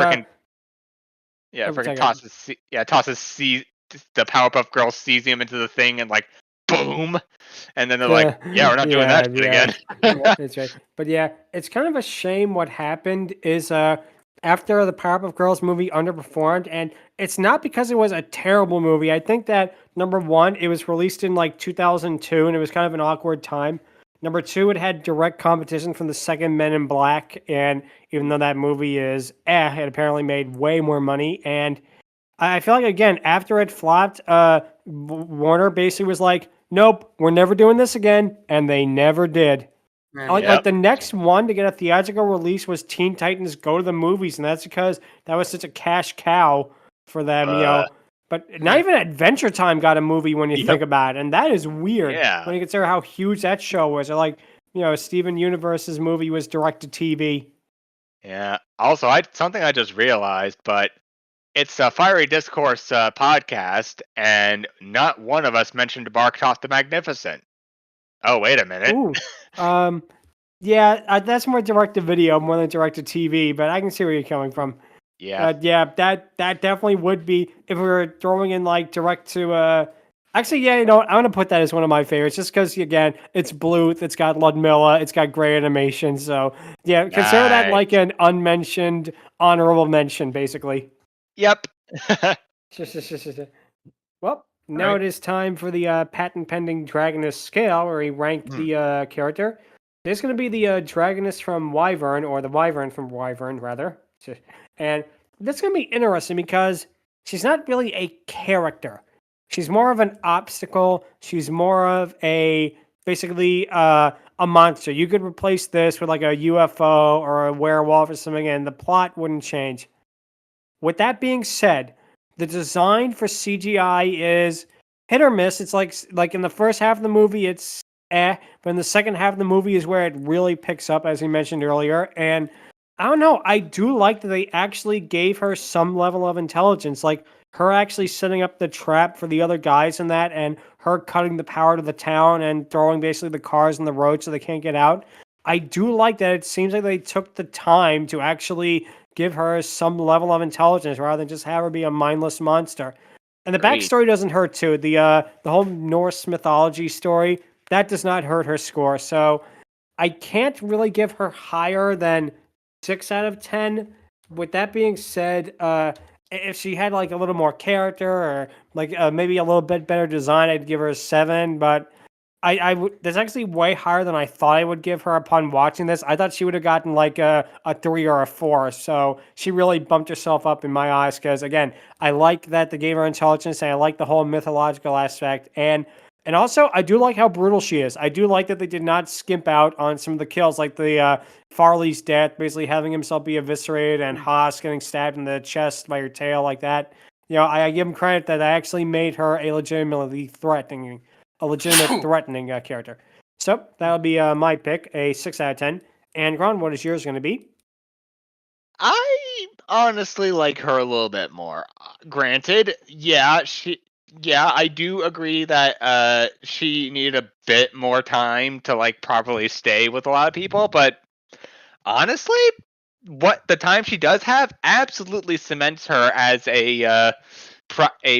freaking tosses the Powerpuff Girls cesium into the thing and like boom, and then they're like, yeah, we're not doing that shit again. That's right. But yeah, it's kind of a shame what happened is after the Powerpuff Girls movie underperformed, and it's not because it was a terrible movie. I think that number one, it was released in like 2002, and it was kind of an awkward time. Number two, it had direct competition from the second Men in Black, and even though that movie is it apparently made way more money. And I feel like, again, after it flopped, Warner basically was like, nope, we're never doing this again, and they never did. Like the next one to get a theatrical release was Teen Titans Go to the Movies, and that's because that was such a cash cow for them, But not even Adventure Time got a movie when you think about it, and that is weird when you consider how huge that show was. Or like, Steven Universe's movie was direct to TV. Yeah. Also, something I just realized, but it's a Fiery Discourse podcast, and not one of us mentioned Barktoth the Magnificent. Oh, wait a minute. Ooh. That's more direct to video, more than direct to TV, but I can see where you're coming from. Yeah. That definitely would be if we were throwing in like direct to. Actually, I'm gonna put that as one of my favorites, just because again, it's Bluth, it's got Ludmilla, it's got great animation, so consider that like an unmentioned honorable mention, basically. Yep. Well, now it is time for the patent-pending Dragoness Scale, where we rank the character. There's going to be the Dragoness from Wyvern, or the Wyvern from Wyvern, rather. And that's going to be interesting because she's not really a character. She's more of an obstacle. She's more of basically a monster. You could replace this with like a UFO or a werewolf or something, and the plot wouldn't change. With that being said, the design for CGI is hit or miss. It's like in the first half of the movie, it's but in the second half of the movie is where it really picks up, as we mentioned earlier. And I don't know, I do like that they actually gave her some level of intelligence, like her actually setting up the trap for the other guys in that, and her cutting the power to the town and throwing basically the cars on the road so they can't get out. I do like that it seems like they took the time to actually give her some level of intelligence rather than just have her be a mindless monster. And the backstory doesn't hurt too. The whole Norse mythology story, that does not hurt her score. So I can't really give her higher than 6 out of 10. With that being said, if she had like a little more character or like maybe a little bit better design, I'd give her a 7. But that's actually way higher than I thought I would give her upon watching this. I thought she would have gotten like a 3 or a 4. So she really bumped herself up in my eyes because, again, I like that they gave her intelligence and I like the whole mythological aspect. And also, I do like how brutal she is. I do like that they did not skimp out on some of the kills, like the Farley's death, basically having himself be eviscerated, and Haas getting stabbed in the chest by her tail like that. I give him credit that I actually made her a legitimately threatening character. So that'll be my pick, a 6 out of 10. Angron, what is yours going to be? I honestly like her a little bit more. Granted, I do agree that she needed a bit more time to like properly stay with a lot of people, but honestly, what the time she does have absolutely cements her as a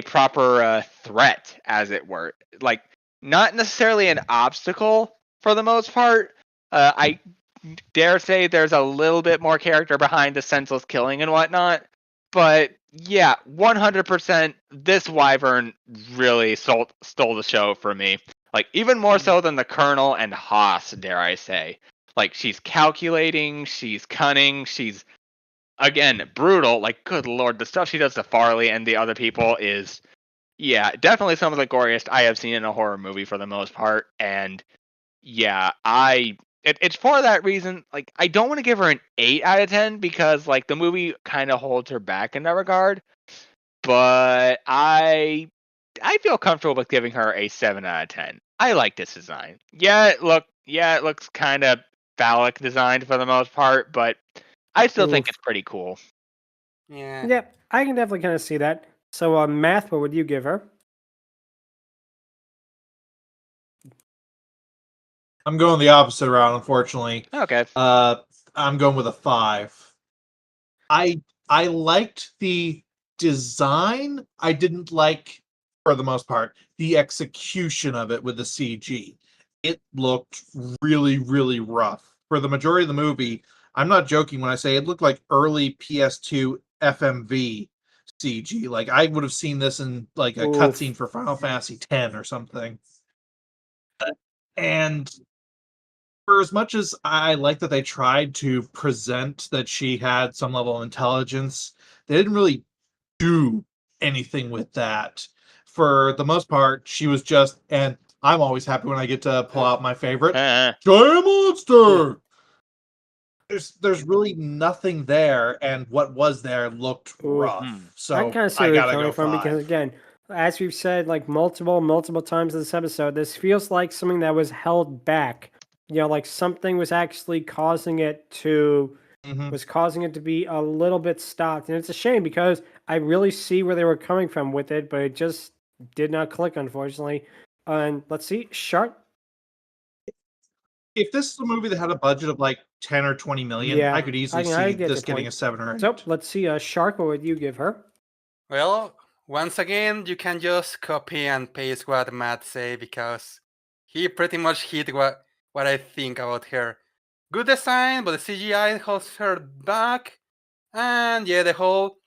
proper threat, as it were. Like, not necessarily an obstacle for the most part. I dare say there's a little bit more character behind the senseless killing and whatnot. But yeah, 100%, this Wyvern really stole the show for me. Like, even more so than the Colonel and Haas, dare I say. Like, she's calculating, she's cunning, she's, again, brutal. Like, good lord, the stuff she does to Farley and the other people is, definitely some of the goriest I have seen in a horror movie for the most part. And yeah, it's for that reason. Like, I don't want to give her an 8 out of 10 because like the movie kind of holds her back in that regard. But I feel comfortable with giving her a 7 out of 10. I like this design. It looks kind of phallic designed for the most part, but I still think it's pretty cool. Yeah. Yeah, I can definitely kind of see that. So, Math, what would you give her? I'm going the opposite route, unfortunately. Okay. I'm going with a 5. I liked the design. I didn't like, for the most part, the execution of it with the CG. It looked really, really rough. For the majority of the movie, I'm not joking when I say it looked like early PS2 FMV CG. Like I would have seen this in like a cutscene for Final Fantasy X or something. And for as much as I like that they tried to present that she had some level of intelligence, they didn't really do anything with that. For the most part, she was just, and I'm always happy when I get to pull out my favorite, giant monster! There's really nothing there, and what was there looked rough. So I can kind of see where you're coming from because, again, as we've said like multiple times in this episode, this feels like something that was held back. You know, like something was actually causing it to be a little bit stopped, and it's a shame because I really see where they were coming from with it, but it just did not click, unfortunately. And let's see, Shark. If this is a movie that had a budget of like 10 or 20 million, I could easily see this getting a 7 or 8. So let's see, Shark, what would you give her? Well, once again, you can just copy and paste what Matt say because he pretty much hit what I think about her. Good design, but the CGI holds her back, and yeah, the whole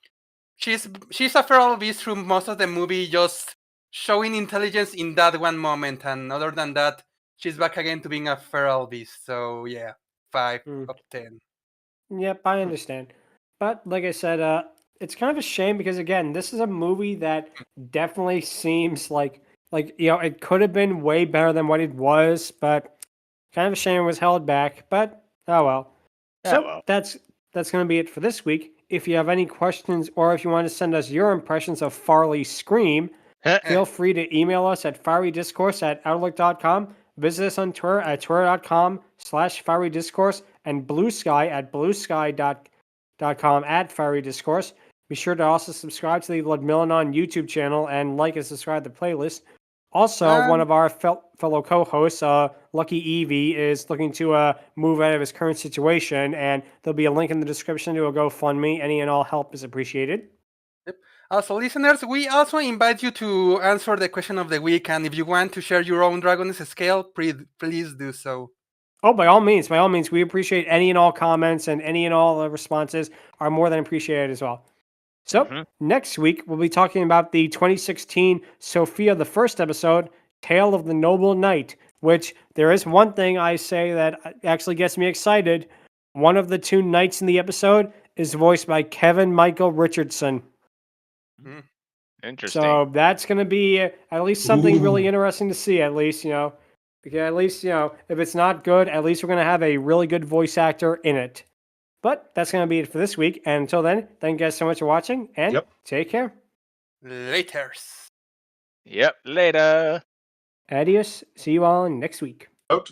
she's a feral beast through most of the movie, just showing intelligence in that one moment, and other than that, she's back again to being a feral beast. So yeah, 5 of 10. Yep, I understand. But like I said, it's kind of a shame because again, this is a movie that definitely seems like you know, it could have been way better than what it was, but kind of a shame it was held back. But oh well. So that's going to be it for this week. If you have any questions or if you want to send us your impressions of Farley's Scream, feel free to email us at fierydiscourse@outlook.com. Visit us on Twitter at twitter.com/fierydiscourse and Blue Sky at bluesky.com/fierydiscourse. Be sure to also subscribe to the Ludmillanon YouTube channel and like and subscribe to the playlist. Also, one of our fellow co-hosts, Lucky Evie, is looking to move out of his current situation, and there'll be a link in the description to a GoFundMe. Any and all help is appreciated. Yep. Also, listeners, we also invite you to answer the question of the week, and if you want to share your own Dragoness Scale, please do so. Oh, by all means, we appreciate any and all comments, and any and all responses are more than appreciated as well. So, next week, we'll be talking about the 2016 Sophia the First episode, Tale of the Noble Knight, which there is one thing I say that actually gets me excited. One of the two knights in the episode is voiced by Kevin Michael Richardson. Interesting. So that's going to be at least something really interesting to see, at least, you know. Because at least, you know, if it's not good, at least we're going to have a really good voice actor in it. But that's going to be it for this week. And until then, thank you guys so much for watching, and take care. Laters. Yep, later. Adios. See you all next week. Out.